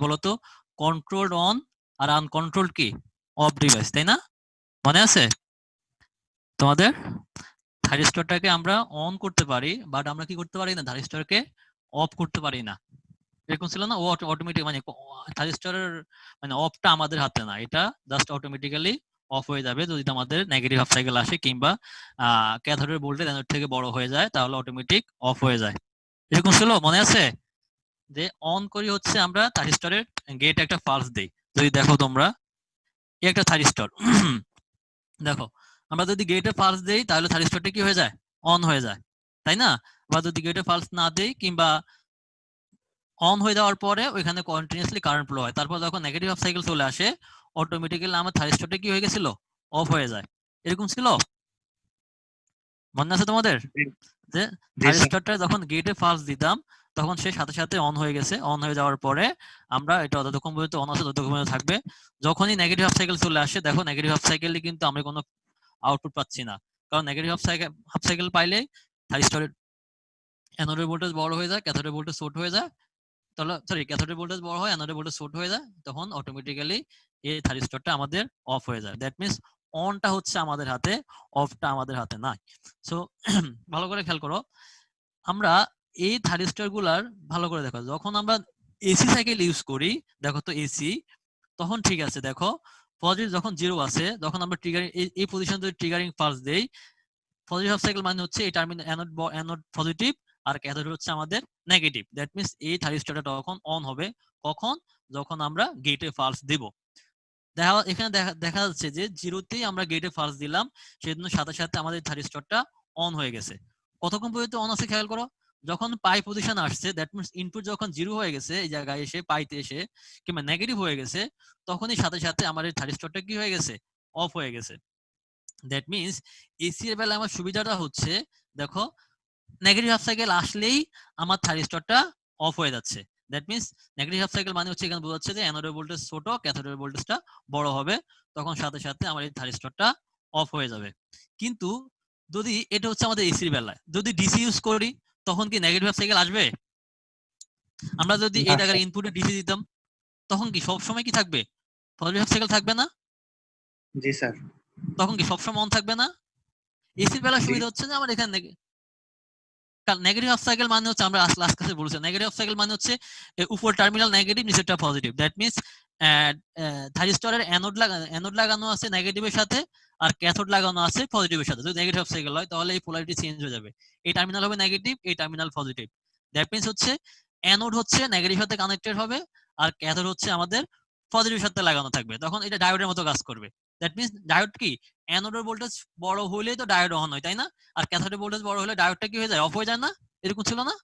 বলতো? Controlled on R uncontrolled কি of device, তাই না? মনে আছে তোমাদের? থাইরিস্টরটাকে আমরা অন করতে পারি, বাট আমরা কি করতে পারি না, থাইরিস্টরকে অফ করতে পারি না। এরকম ছিল না? ও অটোমেটিক মানে থাইরিস্টরের মানে অফটা আমাদের হাতে না, এটা জাস্ট অটোমেটিক্যালি অফ হয়ে যাবে যদি আমাদের নেগেটিভ হাফ সাইকেল আসে, কিংবা ক্যাথোডের ভোল্টেজ অ্যানোড থেকে বড় হয়ে যায়, তাহলে অটোমেটিক অফ হয়ে যায়। এরকম ছিল, মনে আছে? যে অন করি হচ্ছে আমরা থাইরিস্টরের গেট একটা পালস দেই। যদি দেখো তোমরা, এই একটা থাইরিস্টর দেখো, আমরা যদি গেটে পালস দেই তাহলে থাইরিস্টরটা কি হয়ে যায়, অন হয়ে যায়, তাই না? বা যদি গেটে পালস না দেই কিংবা অন হয়ে যাওয়ার পরে ওইখানে কন্টিনিউয়াসলি কারেন্ট ফ্লো হয়, তারপর যখন নেগেটিভ হাফ সাইকেল চলে আসে অটোমেটিক্যালি আমার থাইরিস্টরটা কি হয়ে গেছিল, অফ হয়ে যায়। এরকম ছিল, মনে আছে তোমাদের? যে জি স্যার। থাইরিস্টরটা যখন গেটে পালস দিতাম তখন সে সাথে সাথে অন হয়ে গেছে, অন হয়ে যাওয়ার পরে আমরা এটা যতক্ষণ পর্যন্ত অন আছে ততক্ষণ পর্যন্ত থাকবে। যখনই নেগেটিভ হাফ সাইকেল চলে আসে, দেখো নেগেটিভ হাফ সাইকেলে কিন্তু আমরা কোনো আউটপুট পাচ্ছি না, কারণ নেগেটিভ হাফ সাইকেল পাইলে থাইরিস্টরের অ্যানোডের ভোল্টেজ বড় হয়ে যায়, ক্যাথোডের ভোল্টেজ ছোট হয়ে যায়। তাহলে সরি, ক্যাথোডের ভোল্টেজ বড় হয়, অ্যানোডের ভোল্টেজ ছোট হয়ে যায়, তখন অটোমেটিক্যালি এই থাইরিস্টরটা আমাদের অফ হয়ে যায়। দ্যাট মিন্স অনটা হচ্ছে আমাদের হাতে, অফটা আমাদের হাতে নাই। সো ভালো করে খেয়াল করো, আমরা এই থাইরিস্টর গুলার ভালো করে দেখো, যখন আমরা এসি সাইকেল ইউজ করি, দেখো তো এসি, তখন ঠিক আছে, দেখো পজিটিভ যখন জিরো আছে, যখন আমরা ট্রিগারিং এই পজিশন যদি ট্রিগারিং পালস দেই, পজিটিভ হাফ সাইকেল মানে হচ্ছে এই টার্মিনাল অ্যানোড পজিটিভ আর ক্যাথোড হচ্ছে আমাদের নেগেটিভ। দ্যাট মিন্স এই থাইরিস্টরটা তখন অন হবে কখন, যখন আমরা গেটে পালস দিব। এখানে দেখা যাচ্ছে যে জিরোতেই আমরা গেটে পালস দিলাম, সেজন্য সাথে সাথে আমাদের থাইরিস্টরটা অন হয়ে গেছে। কতক্ষণ পর্যন্ত অন আছে খেয়াল করো, যখন পাই পজিশন আসছে, দ্যাট মিন্স ইনপুট যখন জিরো হয়ে গেছে, এই জায়গায় এসে পাইতে এসে কিংবা নেগেটিভ হয়ে গেছে, তখনই সাথে সাথে আমার এই থাইরিস্টরটা কি হয়ে গেছে, অফ হয়ে গেছে। দ্যাট মিন্স এসি এর বেলায় আমার সুবিধাটা হচ্ছে, দেখো নেগেটিভ হাফ সাইকেল আসলেই আমার থাইরিস্টরটা অফ হয়ে যাচ্ছে। That means negative half cycle মানে হচ্ছে এখানে বোঝাচ্ছে যে অ্যানোডের ভোল্টেজ ছোট, ক্যাথোডের ভোল্টেজটা বড় হবে, তখন সাথে সাথে আমার এই থাইরিস্টরটা অফ হয়ে যাবে। কিন্তু যদি এটা হচ্ছে আমাদের এসির বেলায়, যদি ডিসি ইউজ করি তখন কি নেগেটিভ হাফ সাইকেল আসবে? আমরা যদি এই না জায়গার স্যার। ইনপুটে ডিসি দিতাম তখন কি সব সময় কি থাকবে, পজিটিভ হাফ সাইকেল থাকবে না? জি স্যার। তখন কি সবসময় অন থাকবে না? এসির বেলা জি। সুবিধা হচ্ছে যে আমার এখানে নেগেটিভ হাফ সাইকেল মানে হচ্ছে, আমরা লাস্ট ক্লাসে বলছি, নেগেটিভ হাফ সাইকেল মানে হচ্ছে উপর টার্মিনাল নেগেটিভ, নিচেরটা পজিটিভ। দ্যাট মিন্স থাইরিস্টরের অ্যানোড লাগানো আছে নেগেটিভের সাথে আর ক্যাথোড লাগানো আছে পজিটিভের সাথে। যদি নেগেটিভ হাফ সাইকেল হয় তাহলে এই পোলারিটি চেঞ্জ হয়ে যাবে, এই টার্মিনাল হবে নেগেটিভ, এই টার্মিনাল পজিটিভ। দ্যাট মিন্স হচ্ছে অ্যানোড হচ্ছে নেগেটিভ সাথে কানেক্টেড হবে আর ক্যাথোড হচ্ছে আমাদের পজিটিভ সাথে লাগানো থাকবে, তখন এটা ডায়োডের মতো কাজ করবে। দ্যাট মিন্স ডায়োড কি, অ্যানোডের ভোল্টেজ বড় হইলেই তো ডায়োড অন হয়, তাই না? আর ক্যাথোডের ভোল্টেজ বড় হলে ডায়োডটা কি হয়ে যায়, অফ হয়ে যায় না? এরকম ছিল না?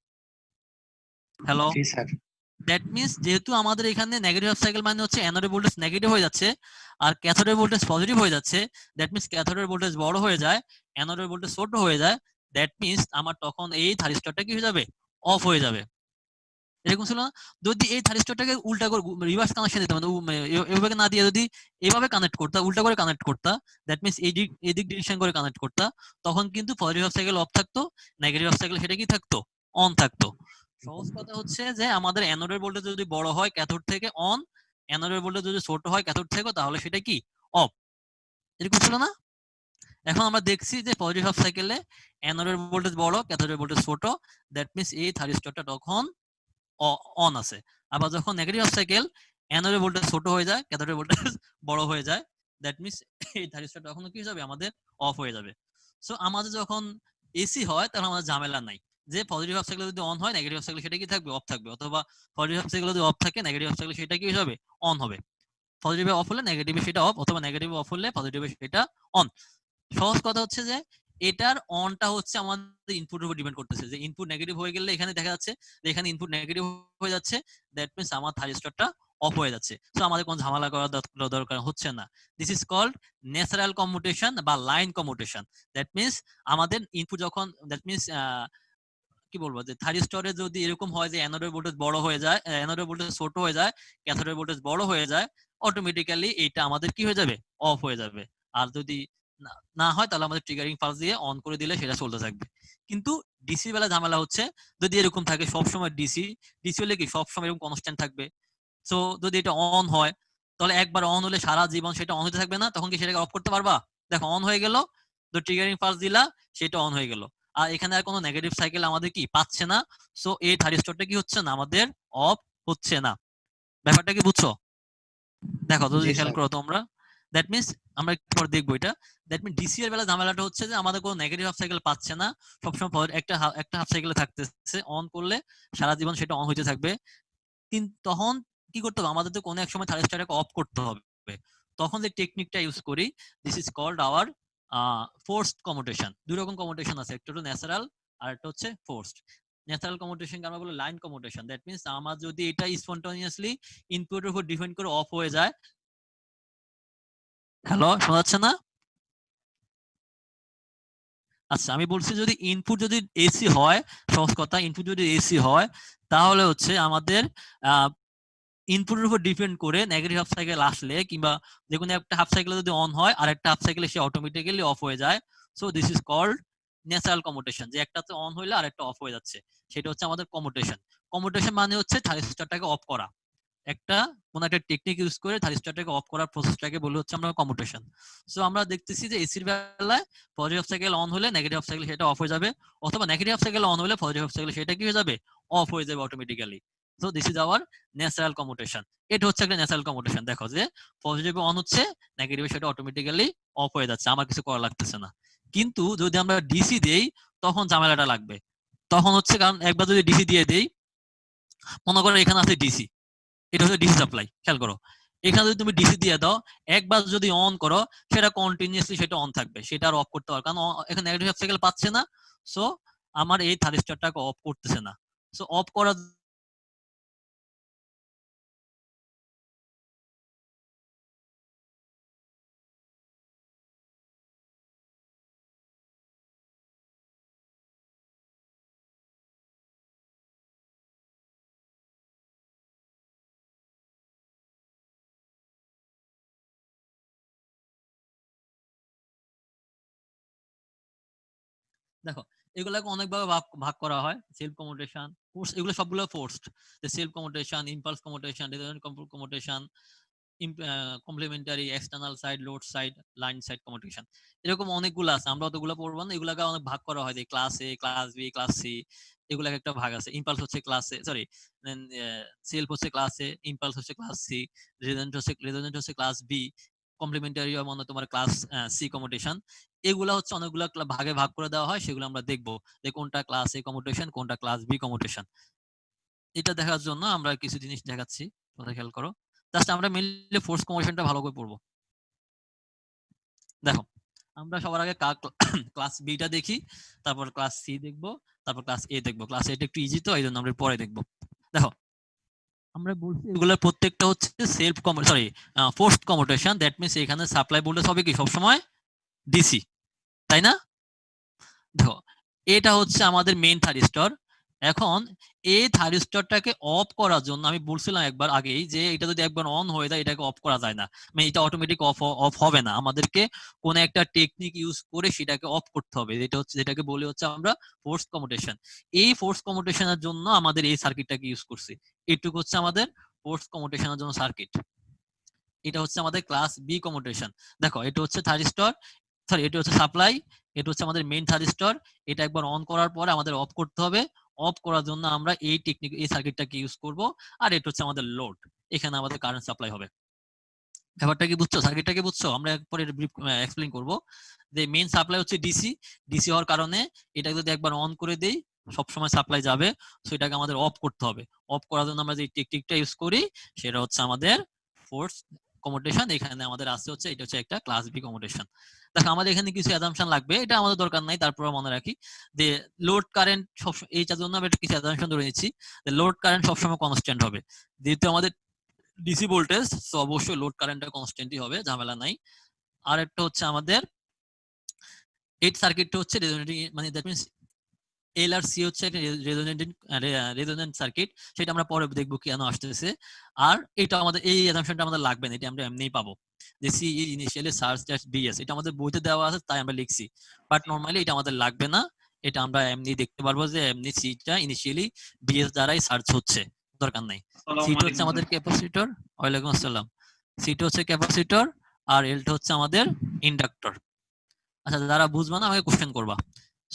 হ্যালো, জি স্যার। দ্যাট মিন্স যেহেতু আমাদের এখানে নেগেটিভ হাফ সাইকেল মানে হচ্ছে অ্যানোডের ভোল্টেজ নেগেটিভ হয়ে যাচ্ছে আর ক্যাথোডের ভোল্টেজ পজিটিভ হয়ে যাচ্ছে, দ্যাট মিন্স ক্যাথোডের ভোল্টেজ বড় হয়ে যায়, অ্যানোডের ভোল্টেজ ছোট হয়ে যায়, দ্যাট মিন্স আমার তখন এই থাইরিস্টরটা কি হয়ে যাবে, অফ হয়ে যাবে। এরকম ছিল না? যদি এই থাইরিস্টরটাকে উল্টা করে রিভার্স কানেকশন দিতাম, মানে এভাবে না দিয়ে যদি এভাবে কানেক্ট করতা, উল্টা করে কানেক্ট করতা, দ্যাট মিন্স এদিক ডিরেকশন করে কানেক্ট করতা, তখন কিন্তু পজিটিভ হাফ সাইকেল অফ থাকতো, নেগেটিভ হাফ সাইকেল সেটা কি থাকতো, অন থাকতো। সহজ কথা হচ্ছে যে আমাদের অ্যানোডের ভোল্টেজ যদি বড় হয় ক্যাথোড থেকে অন, অ্যানোডের ভোল্টেজ যদি ছোট হয় ক্যাথোড থেকে, তাহলে সেটা কি, অফ। এরকম ছিল না? এখন আমরা দেখছি যে পজিটিভ হাফ সাইকেলে অ্যানোডের ভোল্টেজ বড়, ক্যাথোডের ভোল্টেজ ছোট, দ্যাট মিন্স এই থাইরিস্টরটা তখন অন আছে। আবার যখন নেগেটিভ হাফ সাইকেল, অ্যানোডের ভোল্টেজ ছোট হয়ে যায়, ক্যাথোডের ভোল্টেজ বড় হয়ে যায়, দ্যাট মিন্স এই থাইরিস্টর তখন কি হয়ে যাবে, আমাদের অফ হয়ে যাবে। সো আমাদের যখন এসি হয় তখন আমাদের ঝামেলা নাই, যে পজিটিভ হাফ সাইকেল যদি অন হয় নেগেটিভ হাফ সাইকেল সেটা কি থাকবে, অফ থাকবে, অথবা পজিটিভ হাফ সাইকেল যদি অফ থাকে নেগেটিভ হাফ সাইকেল সেটা কি হয়ে যাবে, অন হবে। পজিটিভে অফ হলে নেগেটিভে সেটা অফ, অথবা নেগেটিভে অফ হলে পজিটিভে সেটা অন। সহজ কথা হচ্ছে যে এটার অনটা হচ্ছে আমাদের ইনপুটের উপর ডিপেন্ড করতেছে, যে ইনপুট নেগেটিভ হয়ে গেলে এখানে দেখা যাচ্ছে যে এখানে ইনপুট নেগেটিভ হয়ে যাচ্ছে, দ্যাট মিন্স আমার থাইরিস্টরটা অফ হয়ে যাচ্ছে। সো আমাদের কোনো ঝামেলা করার দরকার হচ্ছে না। This is called natural commutation বা লাইন কমিউটেশন। দ্যাট মিন্স আমাদের ইনপুট যখন, দ্যাট মিন্স কি বলবো, যে থাইরিস্টরে যদি এরকম হয় যে অ্যানোডের ভোল্টেজ বড় হয়ে যায়, অ্যানোডের ভোল্টেজ ছোট হয়ে যায়, ক্যাথোডের ভোল্টেজ বড় হয়ে যায়, অটোমেটিক্যালি এইটা আমাদের কি হয়ে যাবে, অফ হয়ে যাবে। আর যদি না হয় তাহলে আমাদের ট্রিগারিং পালস দিয়ে অন করে দিলে সেটা চলতে থাকবে। কিন্তু ডিসি বেলা ঝামেলা হচ্ছে, যদি এরকম থাকে সবসময় ডিসি, ডিসি হলে কি সবসময় এরকম কনস্ট্যান্ট থাকবে, সো যদি এটা অন হয় তাহলে একবার অন হলে সারা জীবন সেটা অন হতে থাকবে না, তখন কি সেটাকে অফ করতে পারবা? দেখো অন হয়ে গেল, তো ট্রিগারিং পালস দিলা, সেটা অন হয়ে গেল। আর এখানে আর কোনো নেগেটিভ সাইকেল আমাদের কি পাচ্ছে না, সো এই থাইরিস্টরটা কি হচ্ছে না, আমাদের অফ হচ্ছে না। ব্যাপারটা কি বুঝছো? দেখো তো জি যদি খেয়াল স্যার। করো তোমরা, দ্যাট মিনস আমরা একটু পরে দেখবো এটা, দ্যাট মিন ডিসি এর বেলা ঝামেলাটা হচ্ছে যে আমাদের কোনো নেগেটিভ হাফ সাইকেল পাচ্ছে না, সবসময় একটা হাফ সাইকেলে থাকতেছে, অন করলে সারা জীবন সেটা অন হইতে থাকবে। কিন্তু তখন কি করতে হবে, আমাদের তো কোনো এক সময় থাইরিস্টরটাকে অফ করতে হবে। তখন যে টেকনিকটা ইউজ করি, this is called our forced commutation. দুই রকম কমিউটেশন আছে, একটা হলো ন্যাচারাল আর একটা হচ্ছে ফোর্সড। ন্যাচারাল কমিউটেশনকে আমরা বলি লাইন কমিউটেশন, দ্যাট মিনস আমার যদি এটা স্পন্টানিয়াসলি ইনপুটের উপর ডিপেন্ড করে অফ হয়ে যায়। হ্যালো, শোনা যাচ্ছে না? আচ্ছা, আমি বলছি যদি ইনপুট যদি এসি হয়, সহজ কথা, ইনপুট যদি এসি হয় তাহলে হচ্ছে আমাদের ইনপুটের উপর ডিপেন্ড করে নেগেটিভ হাফ সাইকেল আসলে কিংবা যে কোনো একটা হাফ সাইকেল যদি অন হয় আর একটা হাফ সাইকেলে সে অটোমেটিক্যালি অফ হয়ে যায়, so this is called natural commutation. যে একটাতে অন হইলে আর একটা অফ হয়ে যাচ্ছে, সেটা হচ্ছে আমাদের কমিউটেশন। কমিউটেশন মানে হচ্ছে থাইরিস্টরটাকে অফ করা, একটা কোন একটা টেকনিক ইউজ করে থাইরিস্টরটাকে অফ করার প্রসেসটাকে বলে হচ্ছে আমরা কমিউটেশন। সো আমরা দেখতেছি যে এসির বেলায় পজিটিভ সাইকেল অন হলে নেগেটিভ সাইকেল সেটা অফ হয়ে যাবে, অথবা নেগেটিভ সাইকেল অন হলে পজিটিভ সাইকেল সেটা কি হয়ে যাবে, অফ হয়ে যাবে automatically. So this is our natural commutation. এটা হচ্ছে একটা ন্যাচারাল কমিউটেশন। দেখো যে পজিটিভ অন হচ্ছে, নেগেটিভ সেটা অটোমেটিক্যালি অফ হয়ে যাচ্ছে, আমার কিছু করা লাগতেছে না। কিন্তু যদি আমরা ডিসি দেই তখন ঝামেলাটা লাগবে। তখন হচ্ছে কারণ একবার যদি ডিসি দিয়ে দেই, মনে করো এখানে আছে ডিসি, এটা হচ্ছে ডিসি সাপ্লাই, খেয়াল করো, এখানে যদি তুমি ডিসি দিয়ে দাও, একবার যদি অন করো সেটা কন্টিনিউয়াসলি সেটা অন থাকবে, সেটা আর অফ করতে পারবে কারণ এখানে নেগেটিভ সাইকেল পাচ্ছে না। সো আমার এই থাইরিস্টরটাকে অফ করতেছে না। সো অফ করার দেখো এগুলাকে অনেকভাবে ভাগ ভাগ করা হয়, সেলফ কমিউটেশন, ফোর্স, এগুলো সবগুলো forced. Self commutation, impulse commutation, resonant commutation, complementary, external side, load side, line side communication, এরকম অনেকগুলো আছে, আমরা অতগুলো পড়বো না। এগুলাকে অনেক ভাগ করা হয় যে ক্লাস এ, ক্লাস বি, ক্লাস সি, এগুলাকে একটা ভাগ আছে। ইম্পালস হচ্ছে ক্লাস এ, সরি, সেলফ হচ্ছে ক্লাস এ, ইম্পালস হচ্ছে ক্লাস সি, রেজোনেন্ট হচ্ছে ক্লাস বি, কমপ্লিমেন্টারি মানে তোমার ক্লাস সি কমিউনিকেশন। এগুলা হচ্ছে অনেকগুলো ভাগে ভাগ করে দেওয়া হয়, সেগুলো আমরা দেখবো যে কোনটা ক্লাস এ কমিউনিকেশন, কোনটা ক্লাস বি কমিউনিকেশন। এটা দেখার জন্য আমরা কিছু জিনিস দেখাচ্ছি, তোমরা খেয়াল করো। জাস্ট আমরা মেইনলি ফোর্স কমিউনিকেশনটা ভালো করে পড়বো। দেখো আমরা সবার আগে ক্লাস বিটা দেখি, তারপর ক্লাস সি দেখবো, তারপর ক্লাস এ দেখবো। ক্লাস এটা একটু ইজি তো এই জন্য আমরা পরে দেখবো। দেখো আমরা বলছি এগুলোর প্রত্যেকটা হচ্ছে self sorry forced commutation, that means এখানে সাপ্লাই ভোল্টেজ হবে কি সবসময় ডিসি, তাই না? দেখো এটা হচ্ছে আমাদের মেইন থাইরিস্টর। এখন এই থাইরিস্টরটাকে অফ করার জন্য আমি বলছিলাম একবার আগেই যে এটা যদি একবার অন হয়ে যায় এটাকে অফ করা যায় না, মানে এটা অটোমেটিক অফ অফ হবে না, আমাদেরকে কোন একটা টেকনিক ইউজ করে সেটাকে অফ করতে হবে, এটা হচ্ছে যেটাকে বলে হচ্ছে আমরা ফোর্স কমিউটেশন। এই ফোর্স কমিউটেশনের জন্য আমাদের এই সার্কিটটাকে ইউজ করছি। এটুকু হচ্ছে আমাদের ফোর্স কমিউটেশনের জন্য সার্কিট। এটা হচ্ছে আমাদের ক্লাস বি কমিউটেশন। দেখো এটা হচ্ছে থাইরিস্টর, সরি এটা হচ্ছে সাপ্লাই, এটা হচ্ছে আমাদের মেইন থাইরিস্টর। এটা একবার অন করার পরে আমাদের অফ করতে হবে, অফ করার জন্য আমরা এই টেকনিক, এই সার্কিটটাকে ইউজ করব। আর এটা হচ্ছে আমাদের লোড, এখানে আমাদের কারেন্ট সাপ্লাই হবে। ব্যাপারটা কি বুঝছো, সার্কিটটা কি বুঝছো? আমরা পরে ব্রিফ এক্সপ্লেইন করব। যে মেইন সাপ্লাই হচ্ছে ডিসি, ডিসি হওয়ার কারণে এটা যদি একবার অন করে দেই সবসময় সাপ্লাই যাবে, সো এটাকে আমাদের অফ করতে হবে। অফ করার জন্য আমরা যে টেকনিকটা ইউজ করি সেটা হচ্ছে আমাদের ফোর্স কমিউটেশন। এখানে আমাদের আছে হচ্ছে এটা হচ্ছে একটা ক্লাস বি কমিউটেশন। দেখো আমাদের এখানে কিছু অ্যাজাম্পশন লাগবে, এটা আমাদের দরকার নাই, তারপরে মনে রাখি যে লোড কারেন্ট সব, এইটার জন্য আমরা কিছু অ্যাজাম্পশন ধরে নিচ্ছি যে লোড কারেন্ট সবসময় কনস্ট্যান্ট হবে, যেহেতু আমাদের ডিসি ভোল্টেজ, তো অবশ্যই লোড কারেন্টটা কনস্ট্যান্টই হবে, ঝামেলা নাই। আর একটা হচ্ছে আমাদের এই সার্কিটটা হচ্ছে রেজোনেটিং, মানে that means L R C হচ্ছে একটা রেজোনেন্ট সার্কিট, সেটা আমরা পরে দেখবো কেন আসতেছে। আর এটা আমাদের এই অ্যাসাম্পশনটা আমাদের লাগবে না, এটা আমরা এমনিই পাবো যে C initially search that BS, এটা আমাদের বইতে দেওয়া আছে তাই আমরা লিখছি, বাট নরমালি এটা আমাদের লাগবে না। এটা আমরা এমনি দেখতে পারবো যে এমনি সিটা ইনিশিয়ালি বিএস দ্বারাই সার্চ হচ্ছে, দরকার নাই। সিটা হচ্ছে আমাদের ক্যাপাসিটর, ওয়ালাইকুম আসসালাম। সিটা হচ্ছে ক্যাপাসিটর আর এলটা হচ্ছে আমাদের ইন্ডাক্টর। আচ্ছা, যারা বুঝবা না আমাকে কোশ্চেন করবা।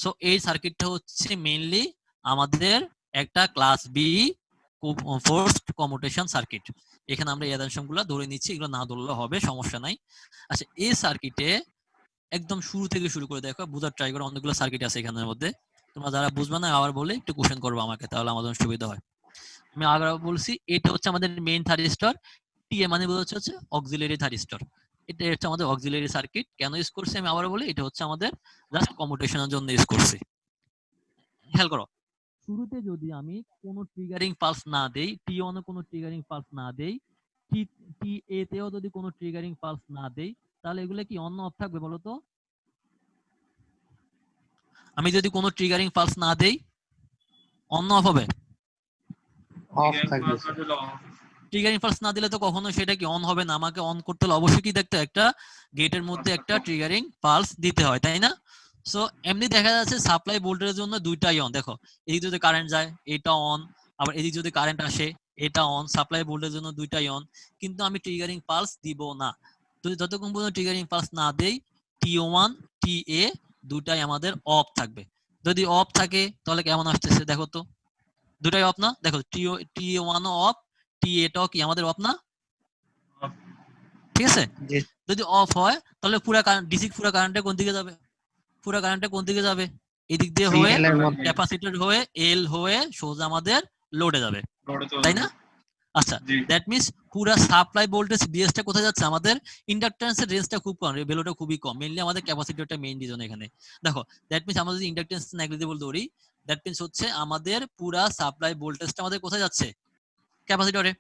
সো এই সার্কিটটা হচ্ছে মেইনলি আমাদের একটা class B forced commutation circuit. এখানে আমরা এদাংশগুলো ধরে নিচ্ছি, এগুলো না ধরলে হবে, সমস্যা নাই। আচ্ছা, এই সার্কিটে একদম শুরু থেকে শুরু করে দেখো, বুঝার ট্রাই করো, অনেকগুলো সার্কিট আছে এখানের মধ্যে। তোমরা যারা বুঝবা না আবার বলে একটু কোশ্চেন করবো আমাকে, তাহলে আমাদের সুবিধা হয়। আমি আগে বলছি এটা হচ্ছে আমাদের মেইন থাইরিস্টর, টিএ মানে হচ্ছে অক্সিলারি থাইরিস্টর। এটা হচ্ছে আমাদের অক্সিলারি সার্কিট। কেন ইউজ করছি আমি আবার বলি, এটা হচ্ছে আমাদের জাস্ট কমিউটেশনের জন্য ইউজ করছি। খেয়াল করো, শুরুতে যদি আমি কোনো ট্রিগারিং পালস না দেই, টি ওয়ানে কোনো ট্রিগারিং পালস না দেই, টি এ তেও যদি কোনো ট্রিগারিং পালস না দেই, তাহলে এগুলো কি অন অফ থাকবে বলো তো? আমি যদি কোনো ট্রিগারিং পালস না দেই, অন অফ হবে? অফ থাকবে। ট্রিগারিং পালস না দিলে তো কখনো সেটা কি অন হবে না। আমাকে অন করতে হলে অবশ্যই কি দেখতে, একটা গেটের মধ্যে একটা ট্রিগারিং পালস দিতে হয়, তাই না? সো এমনি দেখা যাচ্ছে সাপ্লাই ভোল্টেজের জন্য দুইটাই অন। দেখো, এদিক যদি কারেন্ট যায় এটা অন, আবার এদিক যদি কারেন্ট আসে এটা অন। সাপ্লাই ভোল্টেজের জন্য দুইটাই অন, কিন্তু আমি ট্রিগারিং পালস দিব না। তো যতক্ষণ পর্যন্ত ট্রিগারিং পালস না দেই, টি ওয়ান টি এ দুটাই আমাদের অফ থাকবে। যদি অফ থাকে তাহলে কেমন আসতেছে দেখো তো, দুটাই অফ না? দেখো, টি ওয়ানও অফ, টি এটাও কি আমাদের অফ না? ঠিক আছে। যদি অফ হয় তাহলে পুরো ডিসি পুরো কারেন্টটা কোন দিকে যাবে? পুরো কারেন্টটা কোন দিকে যাবে? এদিক দিয়ে হয়ে ক্যাপাসিটর হয়ে এল হয়ে সোজা আমাদের লোডে যাবে, তাই না? আচ্ছা, দ্যাট মিন্স পুরো সাপ্লাই ভোল্টেজ বিএসটা কোথায় যাচ্ছে? আমাদের ইন্ডাকট্যান্সের রেঞ্জটা খুব কম, ভ্যালুটা খুবই কম। মেইনলি আমাদের ক্যাপাসিটরটা মেইন রিজন এখানে। দেখো, দ্যাট মিন্স আমরা যদি ইন্ডাকট্যান্স নেগলিজিবল ধরি, দ্যাট মিন্স হচ্ছে আমাদের পুরো সাপ্লাই ভোল্টেজটা আমাদের কোথায় যাচ্ছে? ক্যাপাসিটরে,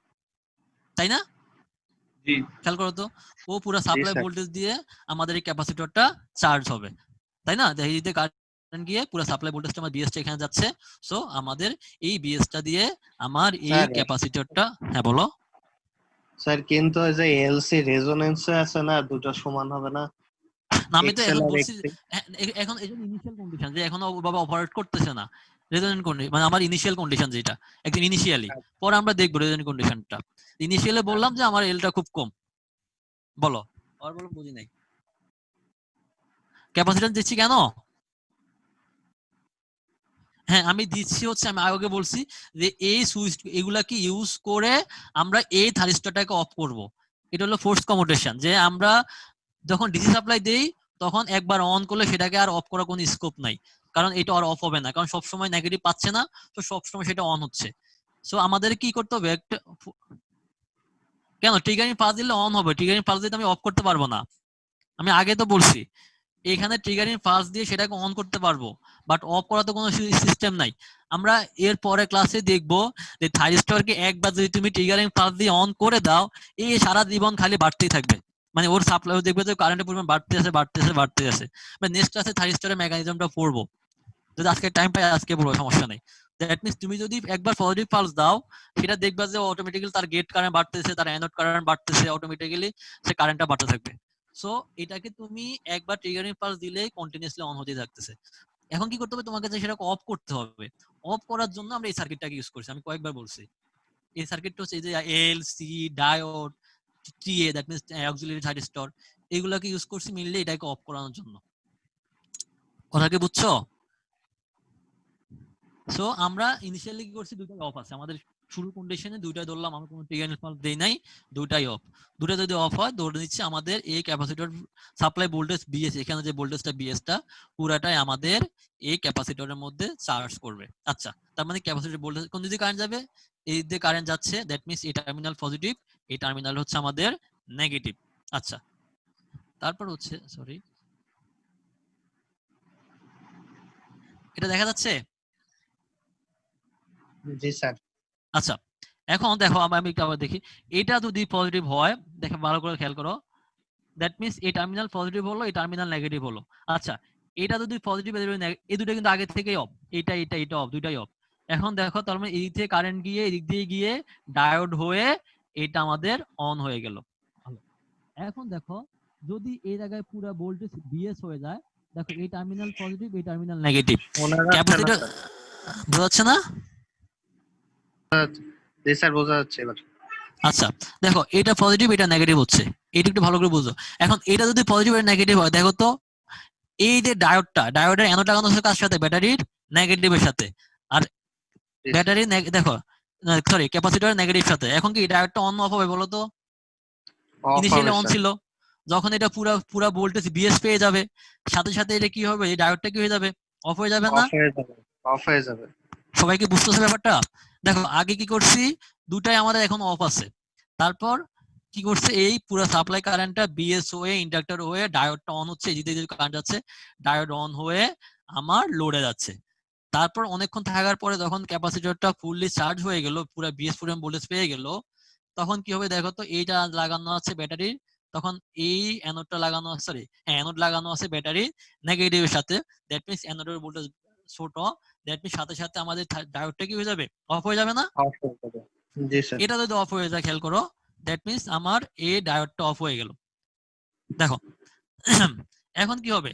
তাই না? খেয়াল করো তো, ও পুরো সাপ্লাই ভোল্টেজ দিয়ে আমাদের এই ক্যাপাসিটরটা চার্জ হবে, তাই না? এই যে কারেন্ট গিয়ে পুরো সাপ্লাই ভোল্টেজটা আমার বিএসটা এখানে যাচ্ছে। সো আমাদের এই বিএসটা দিয়ে আমার এই ক্যাপাসিটরটা, হ্যাঁ বলো স্যার। কিন্তু ওই যে এলসি রেজোনেন্সে আছে না, দুটো সমান হবে না? আমি তো এখন বলছি, এখন এই ইনিশিয়াল কন্ডিশন যে এখন বাবা অপারেট করতেছে না, রেজোনেন্ট কন্ডিশন মানে আমার ইনিশিয়াল কন্ডিশন যেটা একদম ইনিশিয়ালি, পরে আমরা দেখবো রেজোনেন্ট কন্ডিশনটা। ইনিশিয়ালি বললাম যে আমার এলটা খুব কম, বলো আর বলো, বুঝি নাই। ক্যাপাসিট্যান্স দিচ্ছি কেন? হ্যাঁ, আমি দিচ্ছি হচ্ছে, আমি আগে বলছি যে এই সুইচ এগুলাকে ইউজ করে আমরা এই থাইরিস্টরটাকে অফ করব। এটা হলো ফোর্স কমিউটেশন, যে আমরা যখন ডিসি সাপ্লাই দেই তখন একবার অন করলে সেটাকে আর অফ করার কোনো স্কোপ নাই, কারণ এটা আর অফ হবে না, কারণ সবসময় নেগেটিভ পাচ্ছে না, তো সবসময় সেটা অন হচ্ছে। সো আমাদের কি করতে হবে, একটা কেন ট্রিগারিং পাস দিলে অন হবে, ট্রিগারিং পাস দিলে আমি অফ করতে পারবো না। আমি আগে তো বলছি এখানে ট্রিগারিং পালস দিয়ে সেটাকে অন করতে পারবো, বাট অফ করা তো কোনো সিস্টেম নাই। আমরা এর পরে ক্লাসে দেখবো যে থাইরিস্টরকে একবার যদি তুমি ট্রিগারিং পালস দিয়ে অন করে দাও, এই সারা জীবন খালি বাড়তেই থাকবে, মানে ওর সাপ্লাই দেখবে যে কারেন্টের পরিমাণ বাড়তে আছে বাড়তে আছে বাড়তে আছে। নেক্সট ক্লাসে থাইরিস্টরের মেকানিজমটা পড়বো, যদি আজকে টাইম পাই আজকে পড়বো, সমস্যা নেই। দ্যাট মিন্স তুমি যদি একবার পজিটিভ পালস দাও, সেটা দেখবা যে অটোমেটিক্যালি তার গেট কারেন্ট বাড়তেছে, তার অ্যানোড কারেন্ট বাড়তেছে, অটোমেটিক্যালি সে কারেন্টটা বাড়তে থাকবে। সো এটাকে তুমি একবার ট্রিগারিং পালস দিলেই কন্টিনিউয়াসলি অন হতে থাকতেছে। এখন কি করতে হবে, তোমাকে যে সেটাকে অফ করতে হবে। অফ করার জন্য আমরা এই সার্কিটটাকে ইউজ করছি, আমি কয়েকবার বলছি। এই সার্কিটটা হচ্ছে এই যে L C diode TA, that means auxiliary thyristor, এগুলোকে ইউজ করছি মেইনলি এটাকে অফ করানোর জন্য। কথা কি বুঝছো? সো আমরা ইনিশিয়ালি কি করছি, দুইটাই অফ আছে আমাদের শুরু কন্ডিশনে, দুইটাই ধরলাম, আমরা কোনো ট্রিগারিং পালস দেই নাই, দুইটাই অফ। দুটো যদি অফ হয় ধরে নিচ্ছে আমাদের এই ক্যাপাসিটর সাপ্লাই ভোল্টেজ বিএস, এখানে যে ভোল্টেজটা বিএসটা পুরাটাই আমাদের এই ক্যাপাসিটরের মধ্যে চার্জ করবে। আচ্ছা, তার মানে ক্যাপাসিটর ভোল্টেজ কোন দিকে কারেন্ট যাবে, এই দিকে কারেন্ট যাচ্ছে, দ্যাট মিন্স এই টার্মিনাল পজিটিভ, এই টার্মিনাল হচ্ছে আমাদের নেগেটিভ। আচ্ছা, তারপর হচ্ছে সরি, এটা দেখা যাচ্ছে? জি স্যার। আচ্ছা, এখন দেখো আমি একটু আবার দেখি, এটা যদি পজিটিভ হয়, দেখো ভালো করে খেয়াল করো, দ্যাট মিন্স এই টার্মিনাল পজিটিভ হলো, এই টার্মিনাল নেগেটিভ হলো। আচ্ছা, এটা যদি পজিটিভ, এই দুটো কিন্তু আগে থেকেই অফ, এটা এটা এটা অফ, দুইটাই অফ। এখন দেখো তার মানে এই থেকে কারেন্ট গিয়ে এদিক দিয়ে গিয়ে ডায়োড হয়ে এটা আমাদের অন হয়ে গেল। এখন দেখো যদি এই জায়গায় পুরো ভোল্টেজ বিএস হয়ে যায়, দেখো এই টার্মিনাল পজিটিভ, এই টার্মিনাল নেগেটিভ, ক্যাপাসিটর বোঝা যাচ্ছে না? জি স্যার, বোঝা যাচ্ছে এবার। আচ্ছা দেখো, এটা পজিটিভ এটা নেগেটিভ হচ্ছে, এটা একটু ভালো করে বুঝো। এখন এটা যদি পজিটিভ আর নেগেটিভ হয়, দেখো তো এই যে ডায়োডের অ্যানোড লাগানো আছে কার সাথে? ব্যাটারির নেগেটিভের সাথে। আর জি স্যার। ব্যাটারি দেখো, সরি ক্যাপাসিটর নেগেটিভ সাথে। এখন কি ডায়োডটা অন অফ হবে বলো তো? অফ ইনিশিয়ালি হবে অন স্যার। ছিল, যখন এটা পুরা পুরা ভোল্টেজ বিএস পেয়ে যাবে, সাথে সাথে এটা কি হবে, এই ডায়োডটা কি হয়ে যাবে? অফ হয়ে যাবে না? অফ হয়ে যাবে। অফ হয়ে যাবে। সবাই কি বুঝতেছে ব্যাপারটা? দেখো আগে কি করছি, দুটাই আমাদের এখন অফ আছে, তারপর কি করছে, এই পুরো সাপ্লাই কারেন্টটা বিএস হয়ে ইন্ডাক্টর হয়ে ডায়োডটা অন হচ্ছে, এই যে কারেন্ট যাচ্ছে, ডায়োড অন হয়ে আমার লোডে যাচ্ছে। তারপর অনেকক্ষণ থাকার পরে যখন ক্যাপাসিটরটা ফুললি চার্জ হয়ে গেল, পুরো বিএস পরিমাণ ভোল্টেজ পেয়ে গেল, তখন কি হবে দেখো তো, এইটা লাগানো আছে ব্যাটারির, তখন এই অ্যানোডটা লাগানো আছে, সরি হ্যাঁ অ্যানোড লাগানো আছে ব্যাটারি নেগেটিভের সাথে, দ্যাট মিন্স অ্যানোডের ভোল্টেজ ছোট, দ্যাট মিন্স সাথে সাথে আমাদের ডায়োডটা কি হয়ে যাবে? অফ হয়ে যাবে না? অফ হয়ে যাবে। জি স্যার। এটা যদি অফ হয়ে যায় খেয়াল করো, দ্যাট মিন্স আমার এই ডায়োডটা অফ হয়ে গেল। দেখো এখন কি হবে,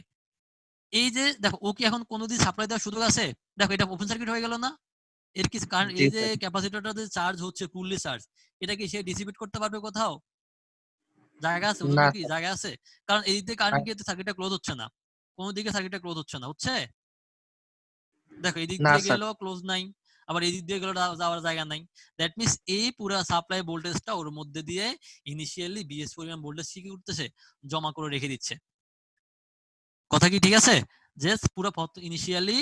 এই যে দেখো ও কি এখন কোনোদিন সাপ্লাই দেওয়ার সুযোগ আছে? দেখো এটা ওপেন সার্কিট হয়ে গেল না? এর কি কারণ, জি এই যে স্যার। ক্যাপাসিটরটা যে চার্জ হচ্ছে ফুললি চার্জ, এটা কি সে ডিসিপেট করতে পারবে কোথাও? জায়গা আছে ওর জন্য? না কি স্যার। জায়গা আছে? কারণ এই দিকে কারেন্ট গিয়ে সার্কিটটা ক্লোজ হচ্ছে না, কোন দিকে সার্কিটটা ক্লোজ হচ্ছে না, হচ্ছে? দেখো এই দিক না দিয়ে স্যার। গেলেও ক্লোজ নাই, আবার এই দিক দিয়ে গেলেও যাওয়ার জায়গা নাই। দ্যাট মিন্স এই পুরো সাপ্লাই ভোল্টেজটা ওর মধ্যে দিয়ে ইনিশিয়ালি বিএস পরিমাণ ভোল্টেজ কি করতেছে, জমা করে রেখে দিচ্ছে। কথা কি ঠিক আছে? যে পুরো ইনিশিয়ালি